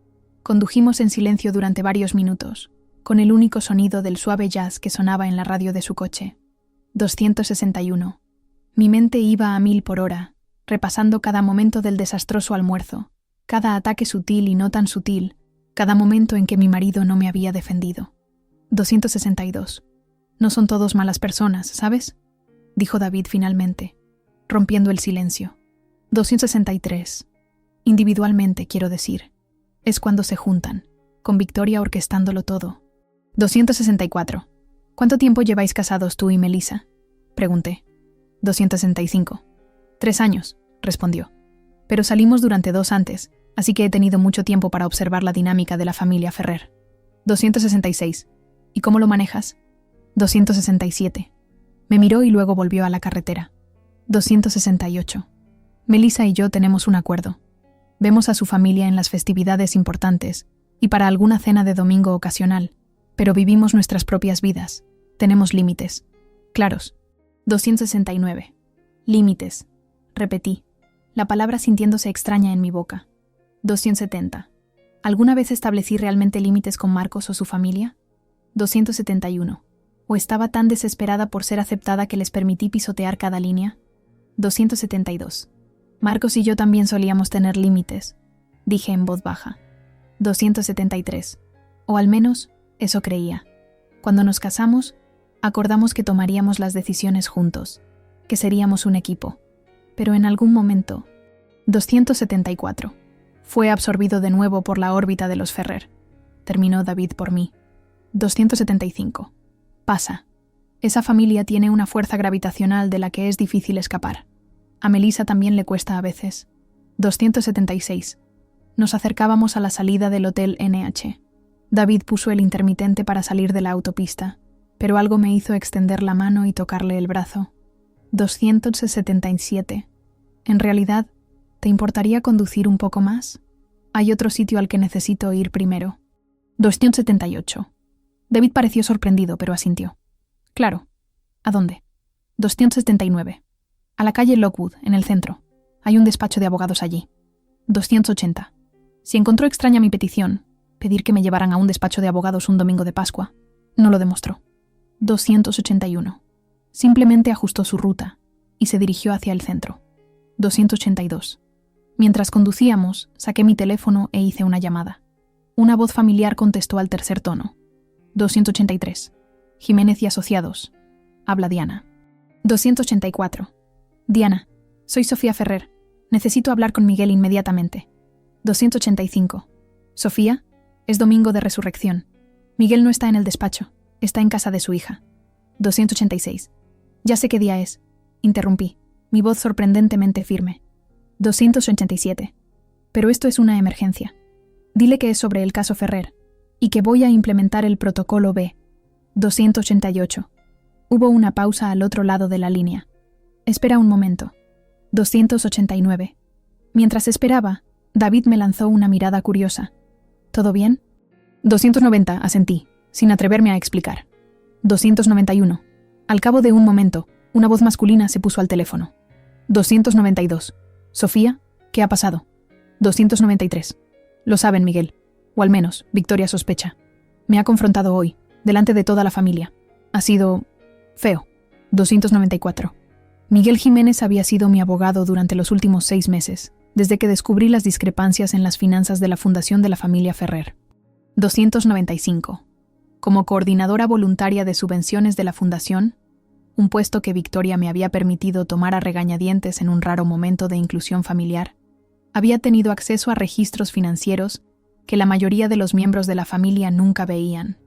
Condujimos en silencio durante varios minutos, con el único sonido del suave jazz que sonaba en la radio de su coche. 261. Mi mente iba a 1000 por hora, repasando cada momento del desastroso almuerzo, cada ataque sutil y no tan sutil, cada momento en que mi marido no me había defendido. 262. No son todos malas personas, ¿sabes?, dijo David finalmente, rompiendo el silencio. 263. Individualmente, quiero decir. Es cuando se juntan, con Victoria orquestándolo todo. 264. ¿Cuánto tiempo lleváis casados tú y Melissa?, pregunté. 265. 3 años, respondió. Pero salimos durante 2 antes, así que he tenido mucho tiempo para observar la dinámica de la familia Ferrer. 266. ¿Y cómo lo manejas? 267. Me miró y luego volvió a la carretera. 268. Melissa y yo tenemos un acuerdo. Vemos a su familia en las festividades importantes y para alguna cena de domingo ocasional, pero vivimos nuestras propias vidas. Tenemos límites. Claros. 269. Límites. Repetí, la palabra sintiéndose extraña en mi boca. 270. ¿Alguna vez establecí realmente límites con Marcos o su familia? 271. ¿O estaba tan desesperada por ser aceptada que les permití pisotear cada línea? 272. Marcos y yo también solíamos tener límites, dije en voz baja. 273. O al menos, eso creía. Cuando nos casamos, acordamos que tomaríamos las decisiones juntos, que seríamos un equipo. Pero en algún momento, 274. Fue absorbido de nuevo por la órbita de los Ferrer. Terminó David por mí. 275. Pasa. Esa familia tiene una fuerza gravitacional de la que es difícil escapar. A Melissa también le cuesta a veces. 276. Nos acercábamos a la salida del Hotel NH. David puso el intermitente para salir de la autopista, pero algo me hizo extender la mano y tocarle el brazo. 277. En realidad, ¿te importaría conducir un poco más? Hay otro sitio al que necesito ir primero. 278. David pareció sorprendido, pero asintió. Claro. ¿A dónde? 279. A la calle Lockwood, en el centro. Hay un despacho de abogados allí. 280. Si encontró extraña mi petición, pedir que me llevaran a un despacho de abogados un domingo de Pascua, no lo demostró. 281. Simplemente ajustó su ruta y se dirigió hacia el centro. 282. Mientras conducíamos, saqué mi teléfono e hice una llamada. Una voz familiar contestó al tercer tono. 283. Jiménez y Asociados. Habla Diana. 284. Diana, soy Sofía Ferrer. Necesito hablar con Miguel inmediatamente. 285. Sofía, es domingo de resurrección. Miguel no está en el despacho, está en casa de su hija. 286. Ya sé qué día es. Interrumpí, mi voz sorprendentemente firme. 287. Pero esto es una emergencia. Dile que es sobre el caso Ferrer. y que voy a implementar el protocolo B. 288. Hubo una pausa al otro lado de la línea. Espera un momento. 289. Mientras esperaba, David me lanzó una mirada curiosa. ¿Todo bien? 290, asentí, sin atreverme a explicar. 291. Al cabo de un momento, una voz masculina se puso al teléfono. 292. Sofía, ¿qué ha pasado? 293. Lo saben, Miguel. O al menos, Victoria sospecha. Me ha confrontado hoy, delante de toda la familia. Ha sido feo. 294. Miguel Jiménez había sido mi abogado durante los últimos 6 meses, desde que descubrí las discrepancias en las finanzas de la fundación de la familia Ferrer. 295. Como coordinadora voluntaria de subvenciones de la fundación, un puesto que Victoria me había permitido tomar a regañadientes en un raro momento de inclusión familiar, había tenido acceso a registros financieros que la mayoría de los miembros de la familia nunca veían.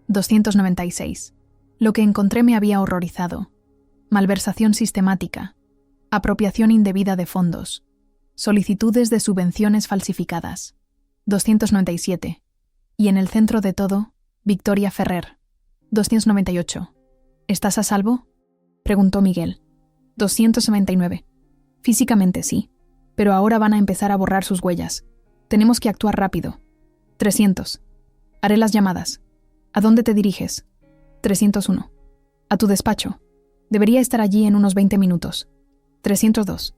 296. Lo que encontré me había horrorizado. Malversación sistemática, apropiación indebida de fondos, solicitudes de subvenciones falsificadas. 297. Y en el centro de todo, Victoria Ferrer. 298. ¿Estás a salvo?, preguntó Miguel. 299. Físicamente sí, pero ahora van a empezar a borrar sus huellas. Tenemos que actuar rápido. 300. Haré las llamadas. ¿A dónde te diriges? 301. A tu despacho. Debería estar allí en unos 20 minutos. 302.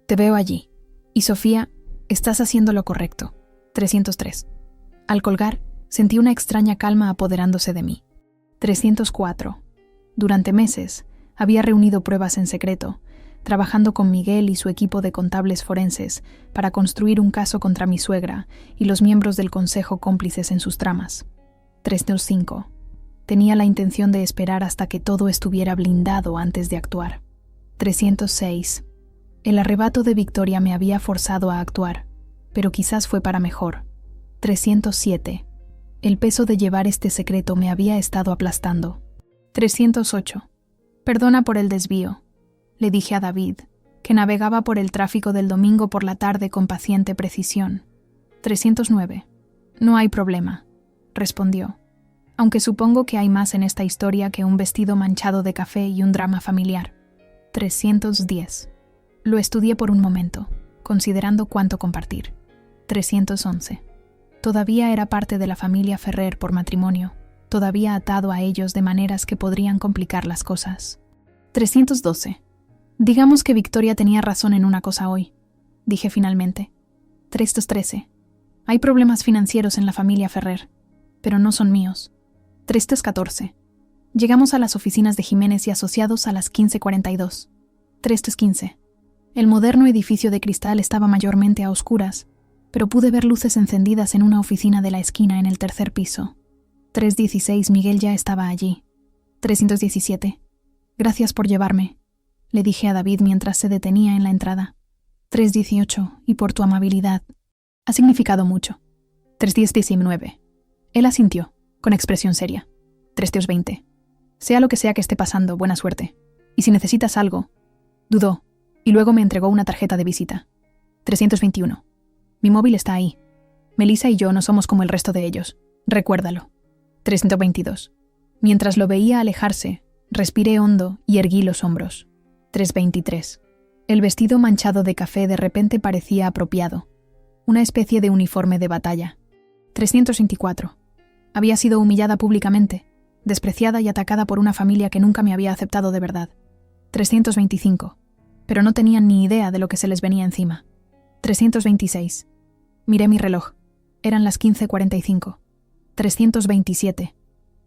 Te veo allí. Y Sofía, estás haciendo lo correcto. 303. Al colgar, sentí una extraña calma apoderándose de mí. 304. Durante meses, había reunido pruebas en secreto, trabajando con Miguel y su equipo de contables forenses para construir un caso contra mi suegra y los miembros del consejo cómplices en sus tramas. 305. Tenía la intención de esperar hasta que todo estuviera blindado antes de actuar. 306. El arrebato de Victoria me había forzado a actuar, pero quizás fue para mejor. 307. El peso de llevar este secreto me había estado aplastando. 308. Perdona por el desvío, le dije a David, que navegaba por el tráfico del domingo por la tarde con paciente precisión. 309. No hay problema, respondió, aunque supongo que hay más en esta historia que un vestido manchado de café y un drama familiar. 310. Lo estudié por un momento, considerando cuánto compartir. 311. Todavía era parte de la familia Ferrer por matrimonio, todavía atado a ellos de maneras que podrían complicar las cosas. 312. Digamos que Victoria tenía razón en una cosa hoy, dije finalmente. 313. Hay problemas financieros en la familia Ferrer, pero no son míos. 314. Llegamos a las oficinas de Jiménez y Asociados a las 15:42. 315. El moderno edificio de cristal estaba mayormente a oscuras, pero pude ver luces encendidas en una oficina de la esquina en el tercer piso. 316. Miguel ya estaba allí. 317. Gracias por llevarme, le dije a David mientras se detenía en la entrada. 318. Y por tu amabilidad. Ha significado mucho. 319. Él asintió, con expresión seria. 320. Sea lo que sea que esté pasando, buena suerte. Y si necesitas algo. Dudó, y luego me entregó una tarjeta de visita. 321. Mi móvil está ahí. Melissa y yo no somos como el resto de ellos. Recuérdalo. 322. Mientras lo veía alejarse, respiré hondo y erguí los hombros. 323. El vestido manchado de café de repente parecía apropiado. Una especie de uniforme de batalla. 324. Había sido humillada públicamente, despreciada y atacada por una familia que nunca me había aceptado de verdad. 325. Pero no tenían ni idea de lo que se les venía encima. 326. Miré mi reloj. Eran las 15:45. 327.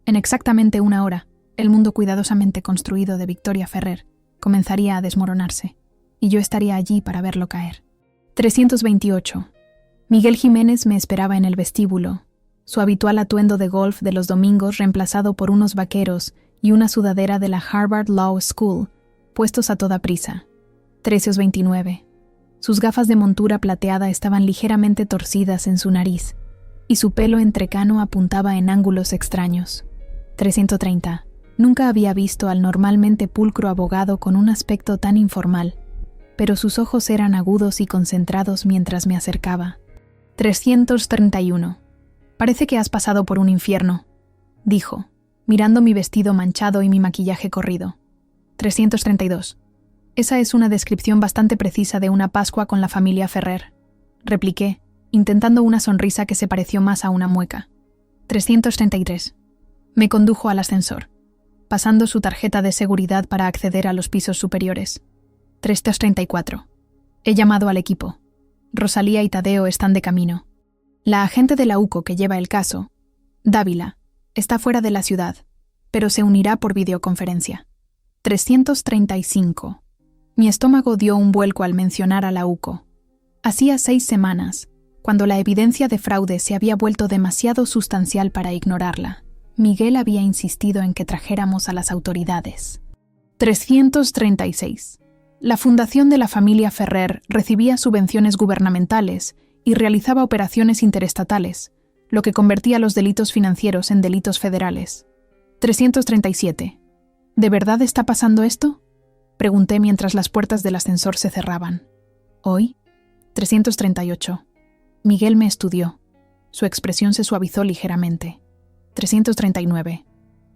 En exactamente una hora, el mundo cuidadosamente construido de Victoria Ferrer comenzaría a desmoronarse, y yo estaría allí para verlo caer. 328. Miguel Jiménez me esperaba en el vestíbulo, su habitual atuendo de golf de los domingos reemplazado por unos vaqueros y una sudadera de la Harvard Law School, puestos a toda prisa. 329. Sus gafas de montura plateada estaban ligeramente torcidas en su nariz, y su pelo entrecano apuntaba en ángulos extraños. 330. Nunca había visto al normalmente pulcro abogado con un aspecto tan informal, pero sus ojos eran agudos y concentrados mientras me acercaba. 331. Parece que has pasado por un infierno, dijo, mirando mi vestido manchado y mi maquillaje corrido. 332. Esa es una descripción bastante precisa de una Pascua con la familia Ferrer, repliqué, intentando una sonrisa que se pareció más a una mueca. 333. Me condujo al ascensor, pasando su tarjeta de seguridad para acceder a los pisos superiores. 334. He llamado al equipo. Rosalía y Tadeo están de camino. La agente de la UCO que lleva el caso, Dávila, está fuera de la ciudad, pero se unirá por videoconferencia. 335. Mi estómago dio un vuelco al mencionar a la UCO. Hacía 6 semanas, cuando la evidencia de fraude se había vuelto demasiado sustancial para ignorarla, Miguel había insistido en que trajéramos a las autoridades. 336. La fundación de la familia Ferrer recibía subvenciones gubernamentales y realizaba operaciones interestatales, lo que convertía los delitos financieros en delitos federales. 337. ¿De verdad está pasando esto?, pregunté mientras las puertas del ascensor se cerraban. ¿Hoy? 338. Miguel me estudió. Su expresión se suavizó ligeramente. 339.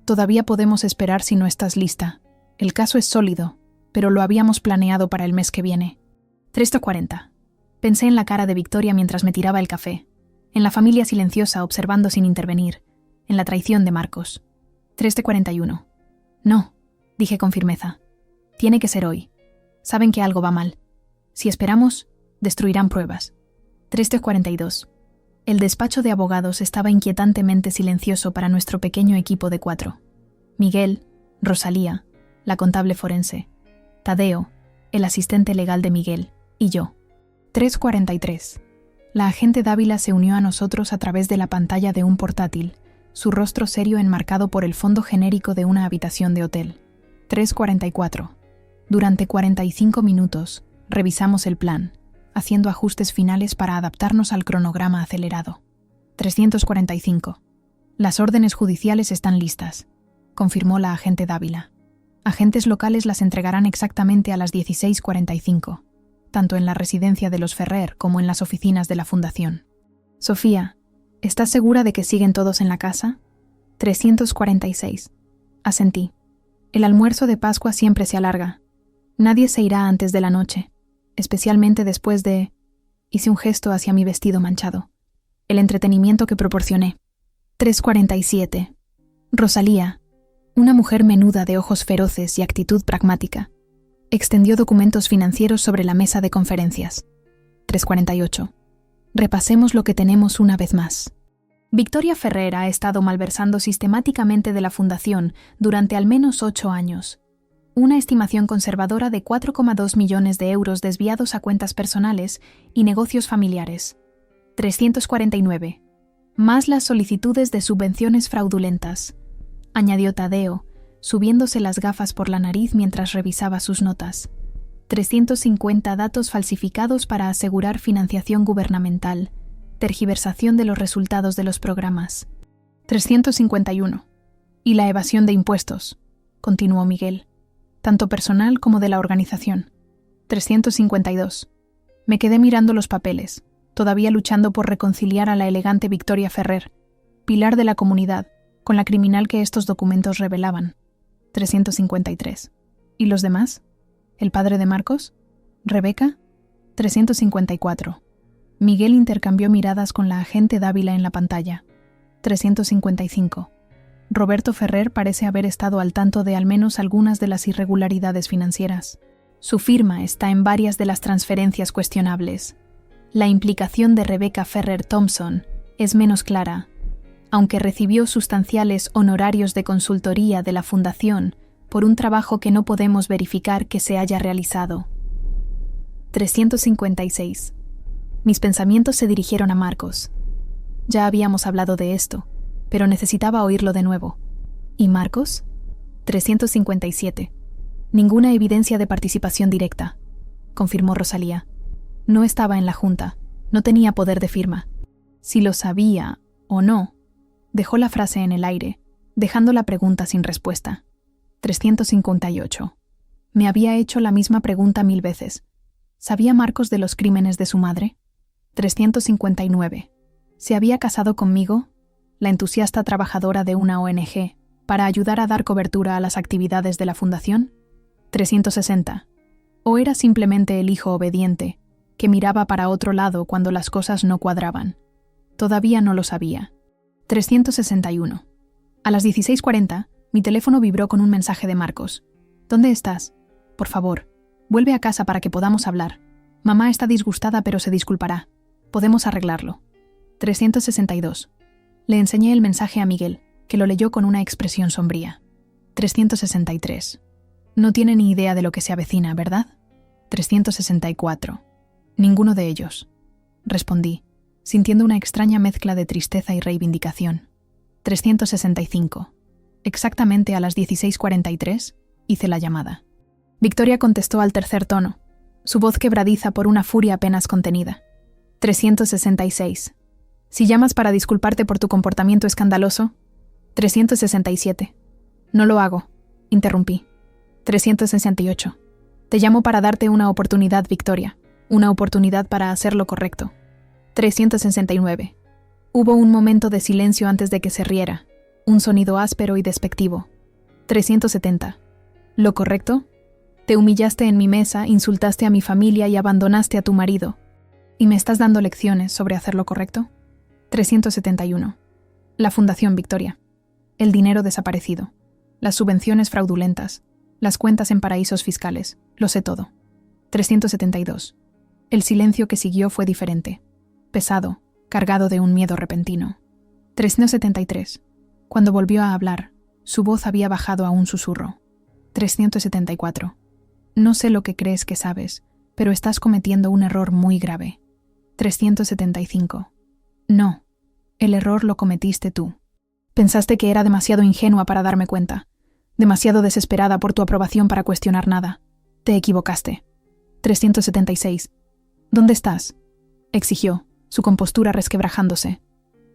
Todavía podemos esperar si no estás lista. El caso es sólido, pero lo habíamos planeado para el mes que viene. 340. Pensé en la cara de Victoria mientras me tiraba el café, en la familia silenciosa observando sin intervenir, en la traición de Marcos. 341. No, dije con firmeza. Tiene que ser hoy. Saben que algo va mal. Si esperamos, destruirán pruebas. 342. El despacho de abogados estaba inquietantemente silencioso para nuestro pequeño equipo de 4. Miguel, Rosalía, la contable forense, Tadeo, el asistente legal de Miguel, y yo. 343. La agente Dávila se unió a nosotros a través de la pantalla de un portátil, su rostro serio enmarcado por el fondo genérico de una habitación de hotel. 344. Durante 45 minutos, revisamos el plan, haciendo ajustes finales para adaptarnos al cronograma acelerado. 345. Las órdenes judiciales están listas, confirmó la agente Dávila. Agentes locales las entregarán exactamente a las 16:45, tanto en la residencia de los Ferrer como en las oficinas de la fundación. Sofía, ¿estás segura de que siguen todos en la casa? 346. Asentí. El almuerzo de Pascua siempre se alarga. Nadie se irá antes de la noche, especialmente después de... Hice un gesto hacia mi vestido manchado. El entretenimiento que proporcioné. 347. Rosalía, una mujer menuda de ojos feroces y actitud pragmática, extendió documentos financieros sobre la mesa de conferencias. 348. Repasemos lo que tenemos una vez más. Victoria Ferrer ha estado malversando sistemáticamente de la fundación durante al menos 8 años. Una estimación conservadora de 4,2 millones de euros desviados a cuentas personales y negocios familiares. 349. Más las solicitudes de subvenciones fraudulentas, añadió Tadeo, subiéndose las gafas por la nariz mientras revisaba sus notas. 350 datos falsificados para asegurar financiación gubernamental, tergiversación de los resultados de los programas. 351. Y la evasión de impuestos, continuó Miguel, tanto personal como de la organización. 352. Me quedé mirando los papeles, todavía luchando por reconciliar a la elegante Victoria Ferrer, pilar de la comunidad, con la criminal que estos documentos revelaban. 353. ¿Y los demás? ¿El padre de Marcos? ¿Rebeca? 354. Miguel intercambió miradas con la agente Dávila en la pantalla. 355. Roberto Ferrer parece haber estado al tanto de al menos algunas de las irregularidades financieras. Su firma está en varias de las transferencias cuestionables. La implicación de Rebecca Ferrer Thompson es menos clara, aunque recibió sustanciales honorarios de consultoría de la Fundación por un trabajo que no podemos verificar que se haya realizado. 356. Mis pensamientos se dirigieron a Marcos. Ya habíamos hablado de esto, pero necesitaba oírlo de nuevo. ¿Y Marcos? 357. Ninguna evidencia de participación directa, confirmó Rosalía. No estaba en la junta, no tenía poder de firma. Si lo sabía o no, dejó la frase en el aire, dejando la pregunta sin respuesta. 358. Me había hecho la misma pregunta 1000 veces. ¿Sabía Marcos de los crímenes de su madre? 359. Se había casado conmigo, la entusiasta trabajadora de una ONG, para ayudar a dar cobertura a las actividades de la fundación. 360. ¿O era simplemente el hijo obediente, que miraba para otro lado cuando las cosas no cuadraban? Todavía no lo sabía. 361. A las 16:40, mi teléfono vibró con un mensaje de Marcos. ¿Dónde estás? Por favor, vuelve a casa para que podamos hablar. Mamá está disgustada pero se disculpará. Podemos arreglarlo. 362. Le enseñé el mensaje a Miguel, que lo leyó con una expresión sombría. 363. No tiene ni idea de lo que se avecina, ¿verdad? 364. Ninguno de ellos. Respondí, sintiendo una extraña mezcla de tristeza y reivindicación. 365. Exactamente a las 16:43, hice la llamada. Victoria contestó al tercer tono, su voz quebradiza por una furia apenas contenida. 366. Si llamas para disculparte por tu comportamiento escandaloso. 367. No lo hago, interrumpí. 368. Te llamo para darte una oportunidad, Victoria. Una oportunidad para hacer lo correcto. 369. Hubo un momento de silencio antes de que se riera, un sonido áspero y despectivo. 370. ¿Lo correcto? Te humillaste en mi mesa, insultaste a mi familia y abandonaste a tu marido. ¿Y me estás dando lecciones sobre hacer lo correcto? 371. La Fundación Victoria. El dinero desaparecido. Las subvenciones fraudulentas. Las cuentas en paraísos fiscales. Lo sé todo. 372. El silencio que siguió fue diferente. Pesado, cargado de un miedo repentino. 373. Cuando volvió a hablar, su voz había bajado a un susurro. 374. No sé lo que crees que sabes, pero estás cometiendo un error muy grave. 375. No, el error lo cometiste tú. Pensaste que era demasiado ingenua para darme cuenta, demasiado desesperada por tu aprobación para cuestionar nada. Te equivocaste. 376. ¿Dónde estás?, exigió, su compostura resquebrajándose.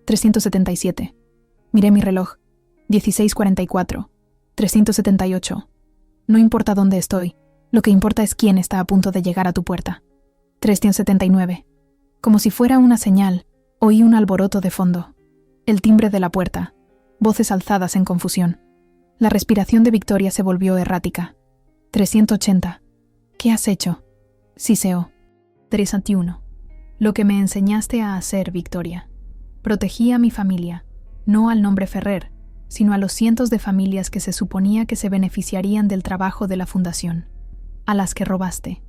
377. Miré mi reloj. 16:44. 378. No importa dónde estoy, lo que importa es quién está a punto de llegar a tu puerta. 379. Como si fuera una señal, oí un alboroto de fondo. El timbre de la puerta. Voces alzadas en confusión. La respiración de Victoria se volvió errática. 380. ¿Qué has hecho?, siseó. 381. Lo que me enseñaste a hacer, Victoria. Protegí a mi familia, no al nombre Ferrer, sino a los cientos de familias que se suponía que se beneficiarían del trabajo de la fundación, a las que robaste.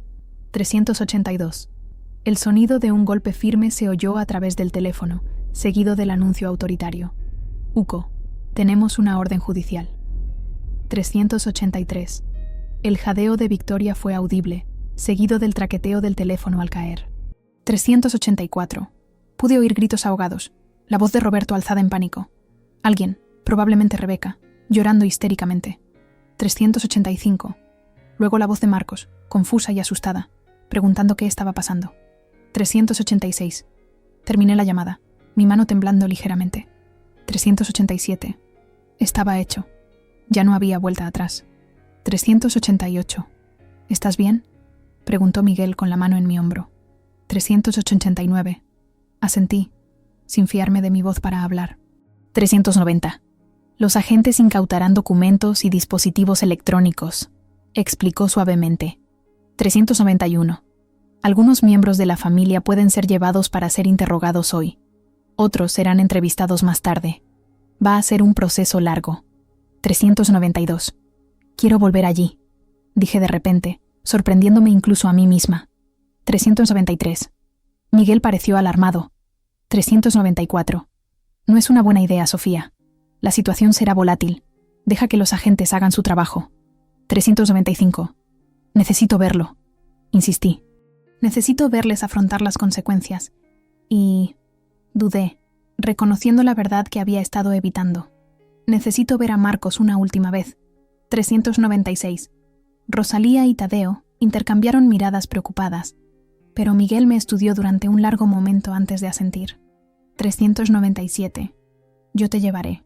382. El sonido de un golpe firme se oyó a través del teléfono, seguido del anuncio autoritario. Uco, tenemos una orden judicial. 383. El jadeo de Victoria fue audible, seguido del traqueteo del teléfono al caer. 384. Pude oír gritos ahogados, la voz de Roberto alzada en pánico. Alguien, probablemente Rebeca, llorando histéricamente. 385. Luego la voz de Marcos, confusa y asustada, preguntando qué estaba pasando. 386. Terminé la llamada, mi mano temblando ligeramente. 387. Estaba hecho. Ya no había vuelta atrás. 388. ¿Estás bien?, preguntó Miguel con la mano en mi hombro. 389. Asentí, sin fiarme de mi voz para hablar. 390. Los agentes incautarán documentos y dispositivos electrónicos, explicó suavemente. 391. Algunos miembros de la familia pueden ser llevados para ser interrogados hoy. Otros serán entrevistados más tarde. Va a ser un proceso largo. 392. Quiero volver allí, dije de repente, sorprendiéndome incluso a mí misma. 393. Miguel pareció alarmado. 394. No es una buena idea, Sofía. La situación será volátil. Deja que los agentes hagan su trabajo. 395. Necesito verlo, insistí. Necesito verles afrontar las consecuencias. Y dudé, reconociendo la verdad que había estado evitando. Necesito ver a Marcos una última vez. 396. Rosalía y Tadeo intercambiaron miradas preocupadas, pero Miguel me estudió durante un largo momento antes de asentir. 397. Yo te llevaré,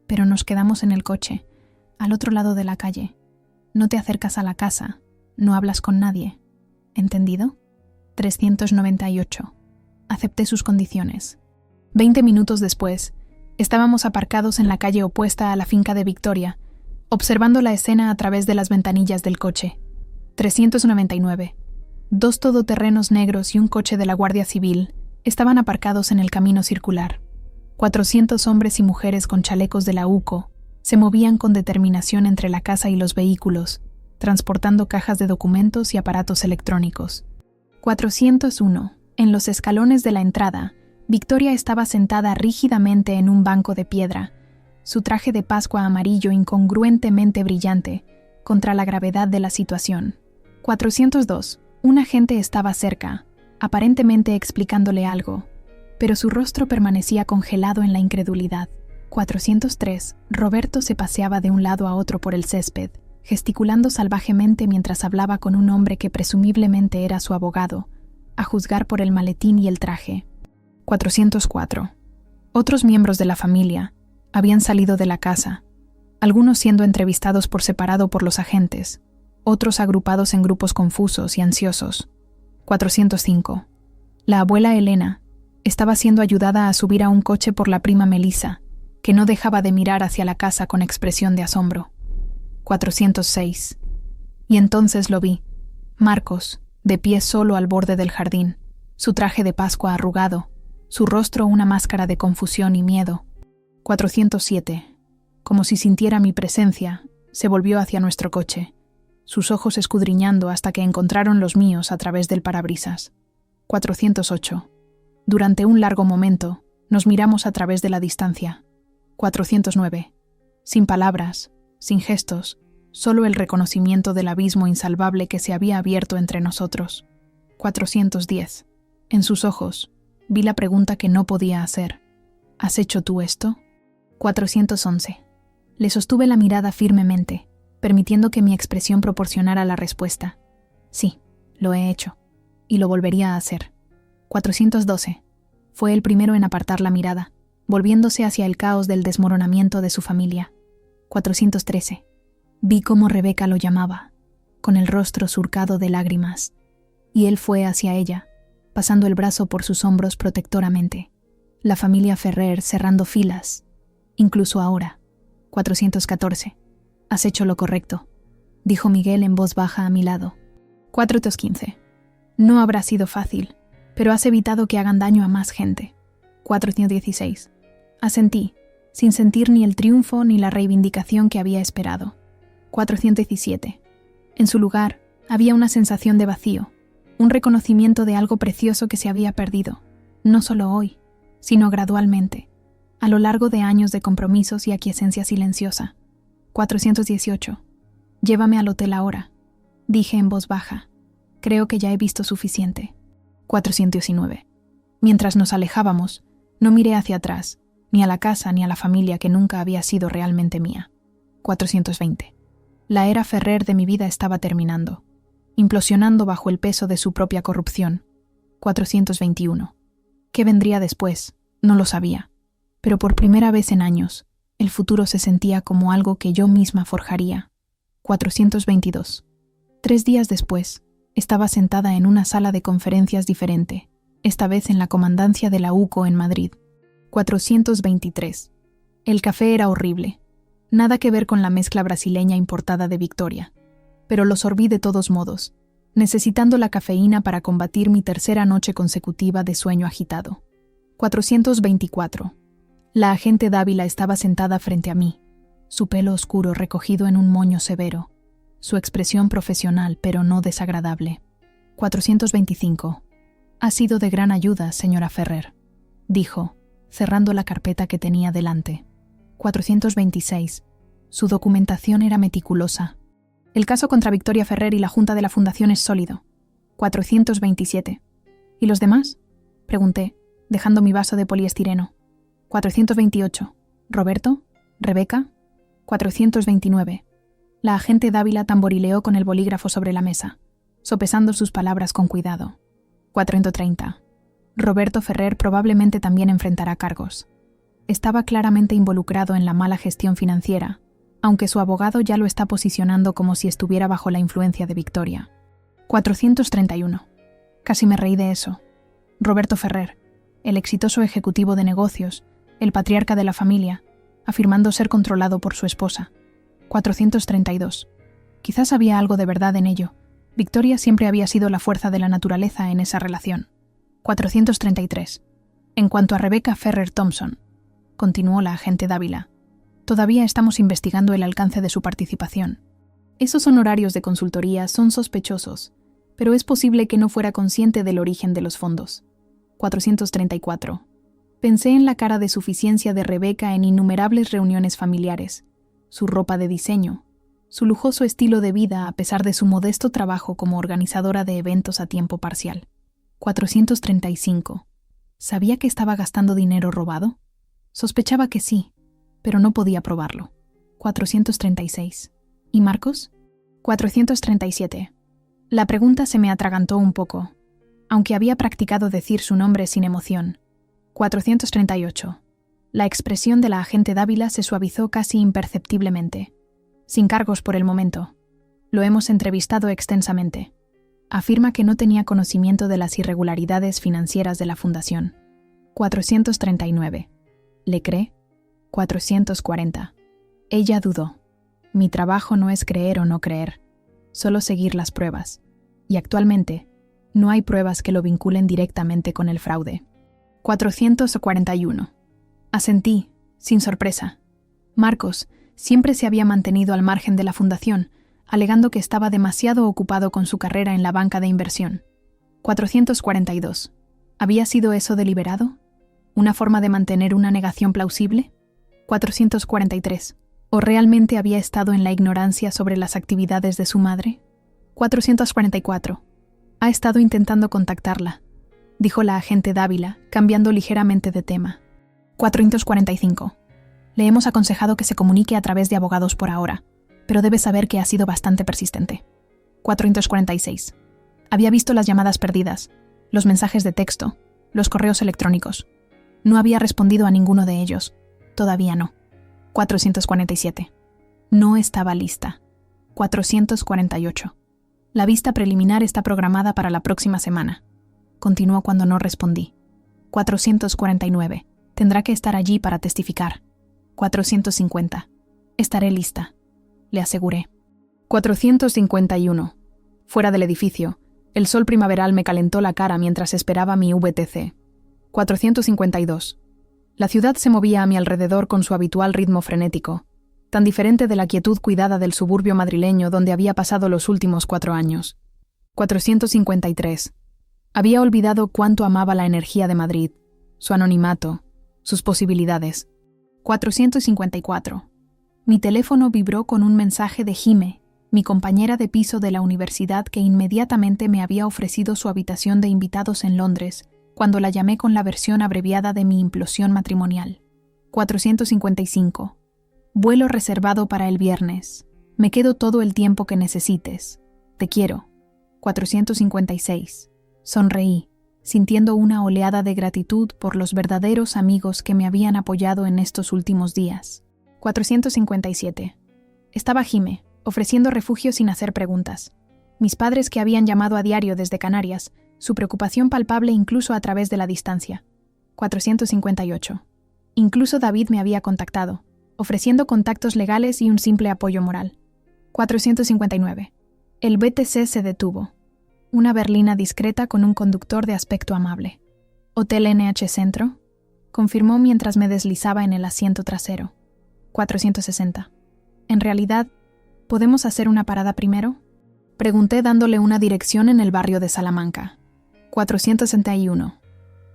pero nos quedamos en el coche, al otro lado de la calle. No te acercas a la casa, no hablas con nadie. ¿Entendido? 398. Acepté sus condiciones. 20 minutos después, estábamos aparcados en la calle opuesta a la finca de Victoria, observando la escena a través de las ventanillas del coche. 399. 2 todoterrenos negros y un coche de la Guardia Civil estaban aparcados en el camino circular. 400 hombres y mujeres con chalecos de la UCO se movían con determinación entre la casa y los vehículos, transportando cajas de documentos y aparatos electrónicos. 401. En los escalones de la entrada, Victoria estaba sentada rígidamente en un banco de piedra, su traje de Pascua amarillo incongruentemente brillante contra la gravedad de la situación. 402. Un agente estaba cerca, aparentemente explicándole algo, pero su rostro permanecía congelado en la incredulidad. 403. Roberto se paseaba de un lado a otro por el césped, gesticulando salvajemente mientras hablaba con un hombre que presumiblemente era su abogado, a juzgar por el maletín y el traje. 404. Otros miembros de la familia habían salido de la casa, algunos siendo entrevistados por separado por los agentes, otros agrupados en grupos confusos y ansiosos. 405. La abuela Elena estaba siendo ayudada a subir a un coche por la prima Melissa, que no dejaba de mirar hacia la casa con expresión de asombro. 406. Y entonces lo vi, Marcos, de pie solo al borde del jardín, su traje de Pascua arrugado, su rostro una máscara de confusión y miedo. 407. Como si sintiera mi presencia, se volvió hacia nuestro coche, sus ojos escudriñando hasta que encontraron los míos a través del parabrisas. 408. Durante un largo momento, nos miramos a través de la distancia. 409. Sin palabras, sin gestos, solo el reconocimiento del abismo insalvable que se había abierto entre nosotros. 410. En sus ojos, vi la pregunta que no podía hacer. ¿Has hecho tú esto? 411. Le sostuve la mirada firmemente, permitiendo que mi expresión proporcionara la respuesta. Sí, lo he hecho, y lo volvería a hacer. 412. Fue el primero en apartar la mirada, volviéndose hacia el caos del desmoronamiento de su familia. 413. Vi cómo Rebeca lo llamaba, con el rostro surcado de lágrimas, y él fue hacia ella, pasando el brazo por sus hombros protectoramente. La familia Ferrer cerrando filas, incluso ahora. 414. Has hecho lo correcto, dijo Miguel en voz baja a mi lado. 415. No habrá sido fácil, pero has evitado que hagan daño a más gente. 416. Asentí, sin sentir ni el triunfo ni la reivindicación que había esperado. 417. En su lugar, había una sensación de vacío, un reconocimiento de algo precioso que se había perdido, no solo hoy, sino gradualmente, a lo largo de años de compromisos y aquiescencia silenciosa. 418. Llévame al hotel ahora, dije en voz baja. Creo que ya he visto suficiente. 419. Mientras nos alejábamos, no miré hacia atrás, ni a la casa ni a la familia que nunca había sido realmente mía. 420. La era Ferrer de mi vida estaba terminando, implosionando bajo el peso de su propia corrupción. 421. ¿Qué vendría después? No lo sabía, pero por primera vez en años, el futuro se sentía como algo que yo misma forjaría. 422. 3 días después, estaba sentada en una sala de conferencias diferente, esta vez en la comandancia de la UCO en Madrid. 423. El café era horrible. Nada que ver con la mezcla brasileña importada de Victoria. Pero lo sorbí de todos modos, necesitando la cafeína para combatir mi tercera noche consecutiva de sueño agitado. 424. La agente Dávila estaba sentada frente a mí, su pelo oscuro recogido en un moño severo, su expresión profesional pero no desagradable. 425. Ha sido de gran ayuda, señora Ferrer, dijo, cerrando la carpeta que tenía delante. 426. Su documentación era meticulosa. El caso contra Victoria Ferrer y la Junta de la Fundación es sólido. 427. ¿Y los demás? Pregunté, dejando mi vaso de poliestireno. 428. ¿Roberto? ¿Rebeca? 429. La agente Dávila tamborileó con el bolígrafo sobre la mesa, sopesando sus palabras con cuidado. 430. Roberto Ferrer probablemente también enfrentará cargos. Estaba claramente involucrado en la mala gestión financiera, aunque su abogado ya lo está posicionando como si estuviera bajo la influencia de Victoria. 431. Casi me reí de eso. Roberto Ferrer. el exitoso ejecutivo de negocios, el patriarca de la familia, afirmando ser controlado por su esposa. 432. Quizás había algo de verdad en ello. Victoria siempre había sido la fuerza de la naturaleza en esa relación. 433. En cuanto a Rebecca Ferrer Thompson, continuó la agente Dávila, todavía estamos investigando el alcance de su participación. Esos honorarios de consultoría son sospechosos, pero es posible que no fuera consciente del origen de los fondos. 434. Pensé en la cara de suficiencia de Rebecca en innumerables reuniones familiares, su ropa de diseño, su lujoso estilo de vida a pesar de su modesto trabajo como organizadora de eventos a tiempo parcial. 435. ¿Sabía que estaba gastando dinero robado? Sospechaba que sí, pero no podía probarlo. 436. ¿Y Marcos? 437. La pregunta se me atragantó un poco, aunque había practicado decir su nombre sin emoción. 438. La expresión de la agente Dávila se suavizó casi imperceptiblemente. Sin cargos por el momento. Lo hemos entrevistado extensamente. Afirma que no tenía conocimiento de las irregularidades financieras de la fundación. 439. ¿Le cree? 440. Ella dudó. Mi trabajo no es creer o no creer, solo seguir las pruebas. Y actualmente, no hay pruebas que lo vinculen directamente con el fraude. 441. Asentí, sin sorpresa. Marcos siempre se había mantenido al margen de la fundación, alegando que estaba demasiado ocupado con su carrera en la banca de inversión. 442. ¿Había sido eso deliberado? ¿Una forma de mantener una negación plausible? 443. ¿O realmente había estado en la ignorancia sobre las actividades de su madre? 444. Ha estado intentando contactarla, dijo la agente Dávila, cambiando ligeramente de tema. 445. Le hemos aconsejado que se comunique a través de abogados por ahora, pero debe saber que ha sido bastante persistente. 446. Había visto las llamadas perdidas, los mensajes de texto, los correos electrónicos. No había respondido a ninguno de ellos. Todavía no. 447. No estaba lista. 448. La vista preliminar está programada para la próxima semana. Continuó cuando no respondí. 449. Tendrá que estar allí para testificar. 450. Estaré lista, le aseguré. 451. Fuera del edificio, el sol primaveral me calentó la cara mientras esperaba mi VTC. 452. La ciudad se movía a mi alrededor con su habitual ritmo frenético, tan diferente de la quietud cuidada del suburbio madrileño donde había pasado los últimos 4 años. 453. Había olvidado cuánto amaba la energía de Madrid, su anonimato, sus posibilidades. 454. Mi teléfono vibró con un mensaje de Jime, mi compañera de piso de la universidad que inmediatamente me había ofrecido su habitación de invitados en Londres, cuando la llamé con la versión abreviada de mi implosión matrimonial. 455. Vuelo reservado para el viernes. Me quedo todo el tiempo que necesites. Te quiero. 456. Sonreí, sintiendo una oleada de gratitud por los verdaderos amigos que me habían apoyado en estos últimos días. 457. Estaba Jime, ofreciendo refugio sin hacer preguntas. Mis padres que habían llamado a diario desde Canarias, su preocupación palpable incluso a través de la distancia. 458. Incluso David me había contactado, ofreciendo contactos legales y un simple apoyo moral. 459. El BTC se detuvo. Una berlina discreta con un conductor de aspecto amable. ¿Hotel NH Centro? Confirmó mientras me deslizaba en el asiento trasero. 460. En realidad, ¿podemos hacer una parada primero? Pregunté dándole una dirección en el barrio de Salamanca. 461.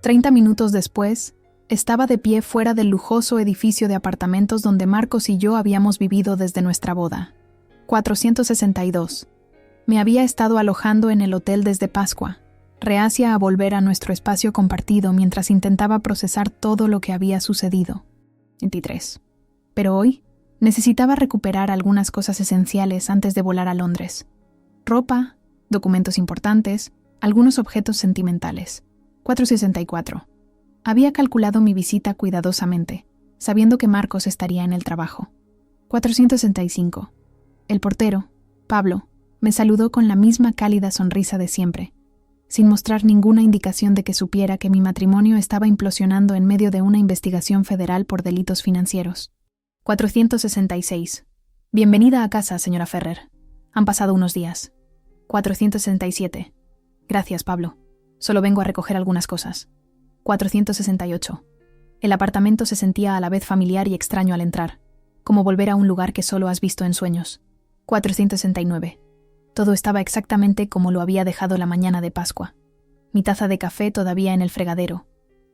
30 minutos después, estaba de pie fuera del lujoso edificio de apartamentos donde Marcos y yo habíamos vivido desde nuestra boda. 462. Me había estado alojando en el hotel desde Pascua, reacia a volver a nuestro espacio compartido mientras intentaba procesar todo lo que había sucedido. 23. Pero hoy necesitaba recuperar algunas cosas esenciales antes de volar a Londres. Ropa, documentos importantes, algunos objetos sentimentales. 464. Había calculado mi visita cuidadosamente, sabiendo que Marcos estaría en el trabajo. 465. El portero, Pablo, me saludó con la misma cálida sonrisa de siempre. sin mostrar ninguna indicación de que supiera que mi matrimonio estaba implosionando en medio de una investigación federal por delitos financieros. 466. Bienvenida a casa, señora Ferrer. Han pasado unos días. 467. Gracias, Pablo. Solo vengo a recoger algunas cosas. 468. El apartamento se sentía a la vez familiar y extraño al entrar, como volver a un lugar que solo has visto en sueños. 469. Todo estaba exactamente como lo había dejado la mañana de Pascua. Mi taza de café todavía en el fregadero,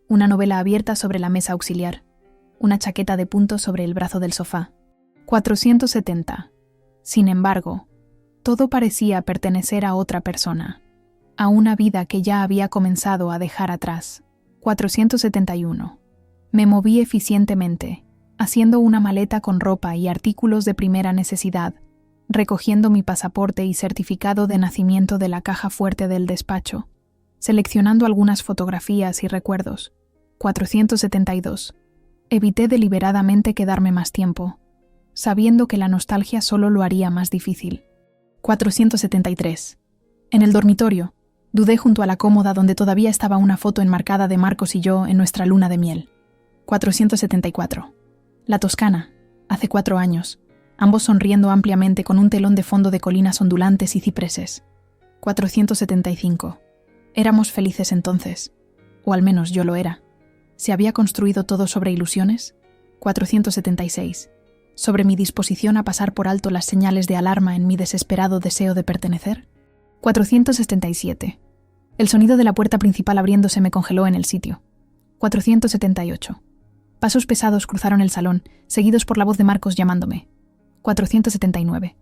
una novela abierta sobre la mesa auxiliar, una chaqueta de punto sobre el brazo del sofá. 470. Sin embargo, todo parecía pertenecer a otra persona, a una vida que ya había comenzado a dejar atrás. 471. Me moví eficientemente, haciendo una maleta con ropa y artículos de primera necesidad, recogiendo mi pasaporte y certificado de nacimiento de la caja fuerte del despacho, seleccionando algunas fotografías y recuerdos. 472. Evité deliberadamente quedarme más tiempo, sabiendo que la nostalgia solo lo haría más difícil. 473. En el dormitorio, dudé junto a la cómoda donde todavía estaba una foto enmarcada de Marcos y yo en nuestra luna de miel. 474. La Toscana, hace 4 años, ambos sonriendo ampliamente con un telón de fondo de colinas ondulantes y cipreses. 475. Éramos felices entonces, o al menos yo lo era. ¿Se había construido todo sobre ilusiones? 476. ¿Sobre mi disposición a pasar por alto las señales de alarma en mi desesperado deseo de pertenecer? 477. El sonido de la puerta principal abriéndose me congeló en el sitio. 478. Pasos pesados cruzaron el salón, seguidos por la voz de Marcos llamándome. 479.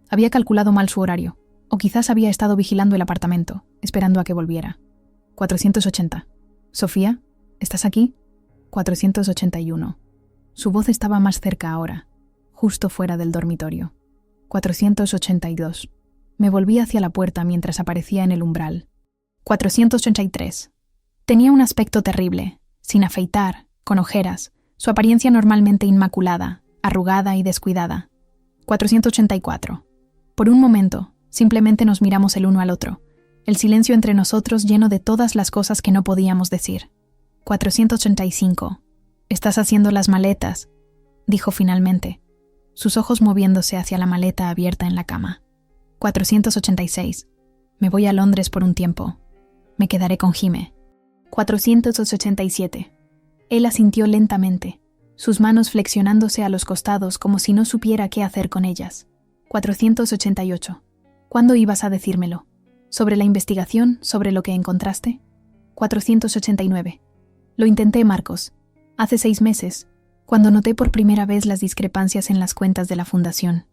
Había calculado mal su horario, o quizás había estado vigilando el apartamento, esperando a que volviera. 480. ¿Sofía? ¿Estás aquí? 481. Su voz estaba más cerca ahora, justo fuera del dormitorio. 482. Me volví hacia la puerta mientras aparecía en el umbral. 483. Tenía un aspecto terrible, sin afeitar, con ojeras, su apariencia normalmente inmaculada, arrugada y descuidada. 484. Por un momento, simplemente nos miramos el uno al otro, el silencio entre nosotros lleno de todas las cosas que no podíamos decir. 485. «Estás haciendo las maletas», dijo finalmente, sus ojos moviéndose hacia la maleta abierta en la cama. 486. «Me voy a Londres por un tiempo. Me quedaré con Jime». 487. Él asintió lentamente, sus manos flexionándose a los costados como si no supiera qué hacer con ellas. 488. ¿Cuándo ibas a decírmelo? ¿Sobre la investigación? ¿Sobre lo que encontraste? 489. Lo intenté, Marcos. Hace 6 meses, cuando noté por primera vez las discrepancias en las cuentas de la fundación.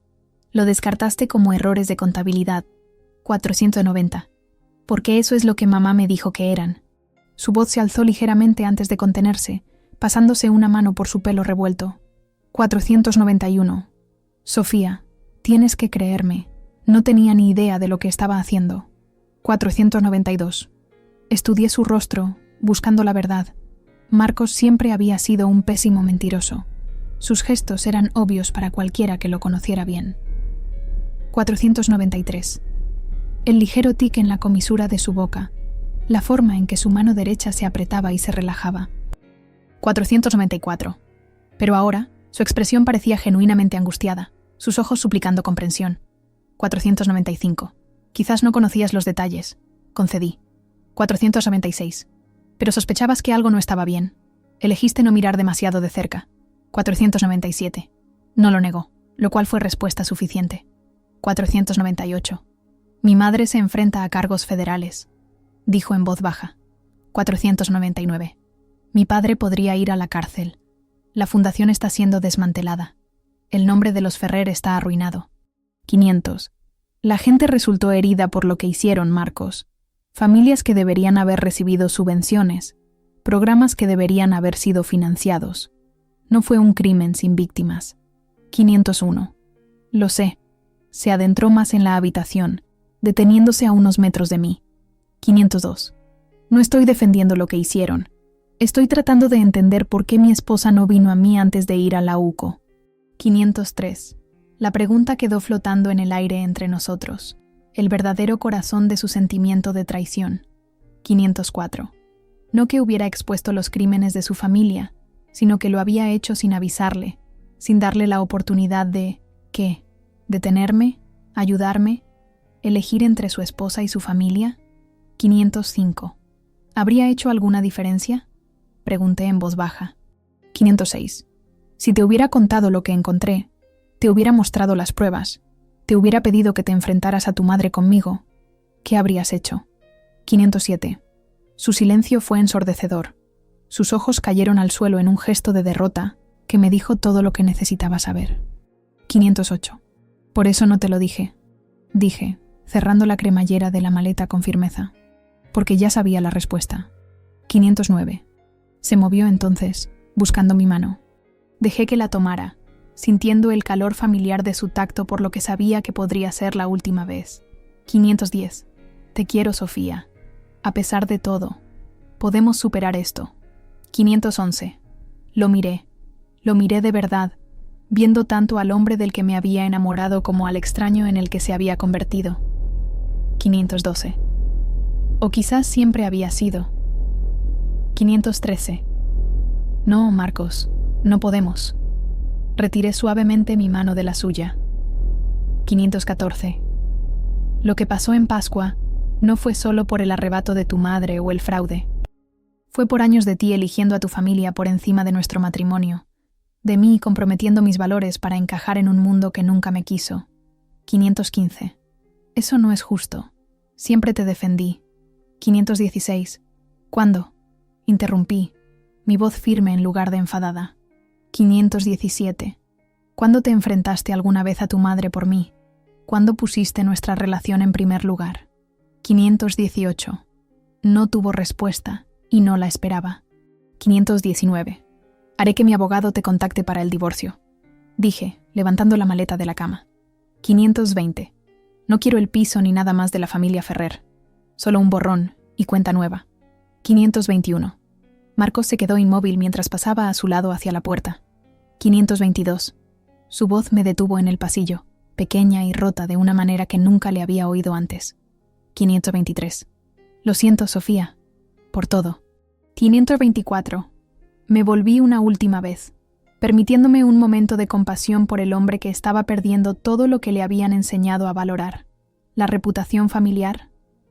Lo descartaste como errores de contabilidad. 490. Porque eso es lo que mamá me dijo que eran. Su voz se alzó ligeramente antes de contenerse, pasándose una mano por su pelo revuelto. 491. Sofía, tienes que creerme. No tenía ni idea de lo que estaba haciendo. 492. Estudié su rostro, buscando la verdad. Marcos siempre había sido un pésimo mentiroso. Sus gestos eran obvios para cualquiera que lo conociera bien. 493. El ligero tic en la comisura de su boca, la forma en que su mano derecha se apretaba y se relajaba. 494. Pero ahora, su expresión parecía genuinamente angustiada, sus ojos suplicando comprensión. 495. Quizás no conocías los detalles. Concedí. 496. Pero sospechabas que algo no estaba bien. Elegiste no mirar demasiado de cerca. 497. No lo negó, lo cual fue respuesta suficiente. 498. Mi madre se enfrenta a cargos federales, dijo en voz baja. 499. Mi padre podría ir a la cárcel. La fundación está siendo desmantelada. El nombre de los Ferrer está arruinado. 500. La gente resultó herida por lo que hicieron, Marcos. Familias que deberían haber recibido subvenciones, programas que deberían haber sido financiados. No fue un crimen sin víctimas. 501. Lo sé. Se adentró más en la habitación, deteniéndose a unos metros de mí. 502. No estoy defendiendo lo que hicieron. Estoy tratando de entender por qué mi esposa no vino a mí antes de ir a la UCO. 503. La pregunta quedó flotando en el aire entre nosotros, el verdadero corazón de su sentimiento de traición. 504. No que hubiera expuesto los crímenes de su familia, sino que lo había hecho sin avisarle, sin darle la oportunidad de, ¿qué? ¿Detenerme? ¿Ayudarme? ¿Elegir entre su esposa y su familia? 505. ¿Habría hecho alguna diferencia? Pregunté en voz baja. 506. Si te hubiera contado lo que encontré, te hubiera mostrado las pruebas, te hubiera pedido que te enfrentaras a tu madre conmigo, ¿qué habrías hecho? 507. Su silencio fue ensordecedor. Sus ojos cayeron al suelo en un gesto de derrota que me dijo todo lo que necesitaba saber. 508. Por eso no te lo dije. Dije, cerrando la cremallera de la maleta con firmeza, porque ya sabía la respuesta. 509. Se movió entonces, buscando mi mano. Dejé que la tomara, sintiendo el calor familiar de su tacto por lo que sabía que podría ser la última vez. 510. Te quiero, Sofía. A pesar de todo, podemos superar esto. 511. Lo miré de verdad, viendo tanto al hombre del que me había enamorado como al extraño en el que se había convertido. 512. O quizás siempre había sido. 513. No, Marcos, no podemos. Retiré suavemente mi mano de la suya. 514. Lo que pasó en Pascua no fue solo por el arrebato de tu madre o el fraude. Fue por años de ti eligiendo a tu familia por encima de nuestro matrimonio, de mí comprometiendo mis valores para encajar en un mundo que nunca me quiso. 515. Eso no es justo. Siempre te defendí. 516. ¿Cuándo? Interrumpí, mi voz firme en lugar de enfadada. 517. ¿Cuándo te enfrentaste alguna vez a tu madre por mí? ¿Cuándo pusiste nuestra relación en primer lugar? 518. No tuvo respuesta y no la esperaba. 519. Haré que mi abogado te contacte para el divorcio, dije, levantando la maleta de la cama. 520. No quiero el piso ni nada más de la familia Ferrer. Solo un borrón y cuenta nueva. 521. Marcos se quedó inmóvil mientras pasaba a su lado hacia la puerta. 522. Su voz me detuvo en el pasillo, pequeña y rota de una manera que nunca le había oído antes. 523. Lo siento, Sofía, por todo. 524. Me volví una última vez, permitiéndome un momento de compasión por el hombre que estaba perdiendo todo lo que le habían enseñado a valorar: la reputación familiar,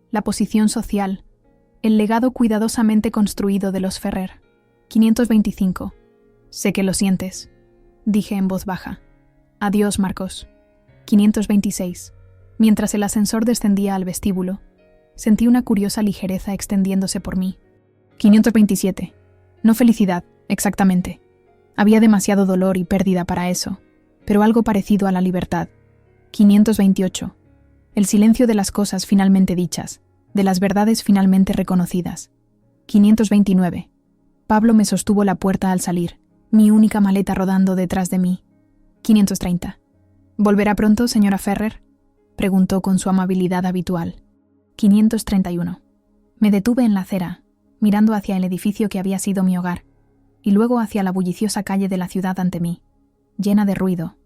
la posición social, el legado cuidadosamente construido de los Ferrer. 525. Sé que lo sientes, dije en voz baja. Adiós, Marcos. 526. Mientras el ascensor descendía al vestíbulo, sentí una curiosa ligereza extendiéndose por mí. 527. No felicidad, exactamente. Había demasiado dolor y pérdida para eso, pero algo parecido a la libertad. 528. El silencio de las cosas finalmente dichas, de las verdades finalmente reconocidas. 529. Pablo me sostuvo la puerta al salir, mi única maleta rodando detrás de mí. 530. ¿Volverá pronto, señora Ferrer?, preguntó con su amabilidad habitual. 531. Me detuve en la acera, mirando hacia el edificio que había sido mi hogar, y luego hacia la bulliciosa calle de la ciudad ante mí, llena de ruido,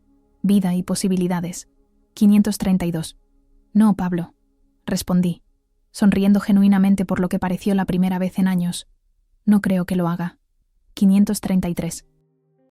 vida y posibilidades. 532. No, Pablo, respondí, sonriendo genuinamente por lo que pareció la primera vez en años. No creo que lo haga. 533.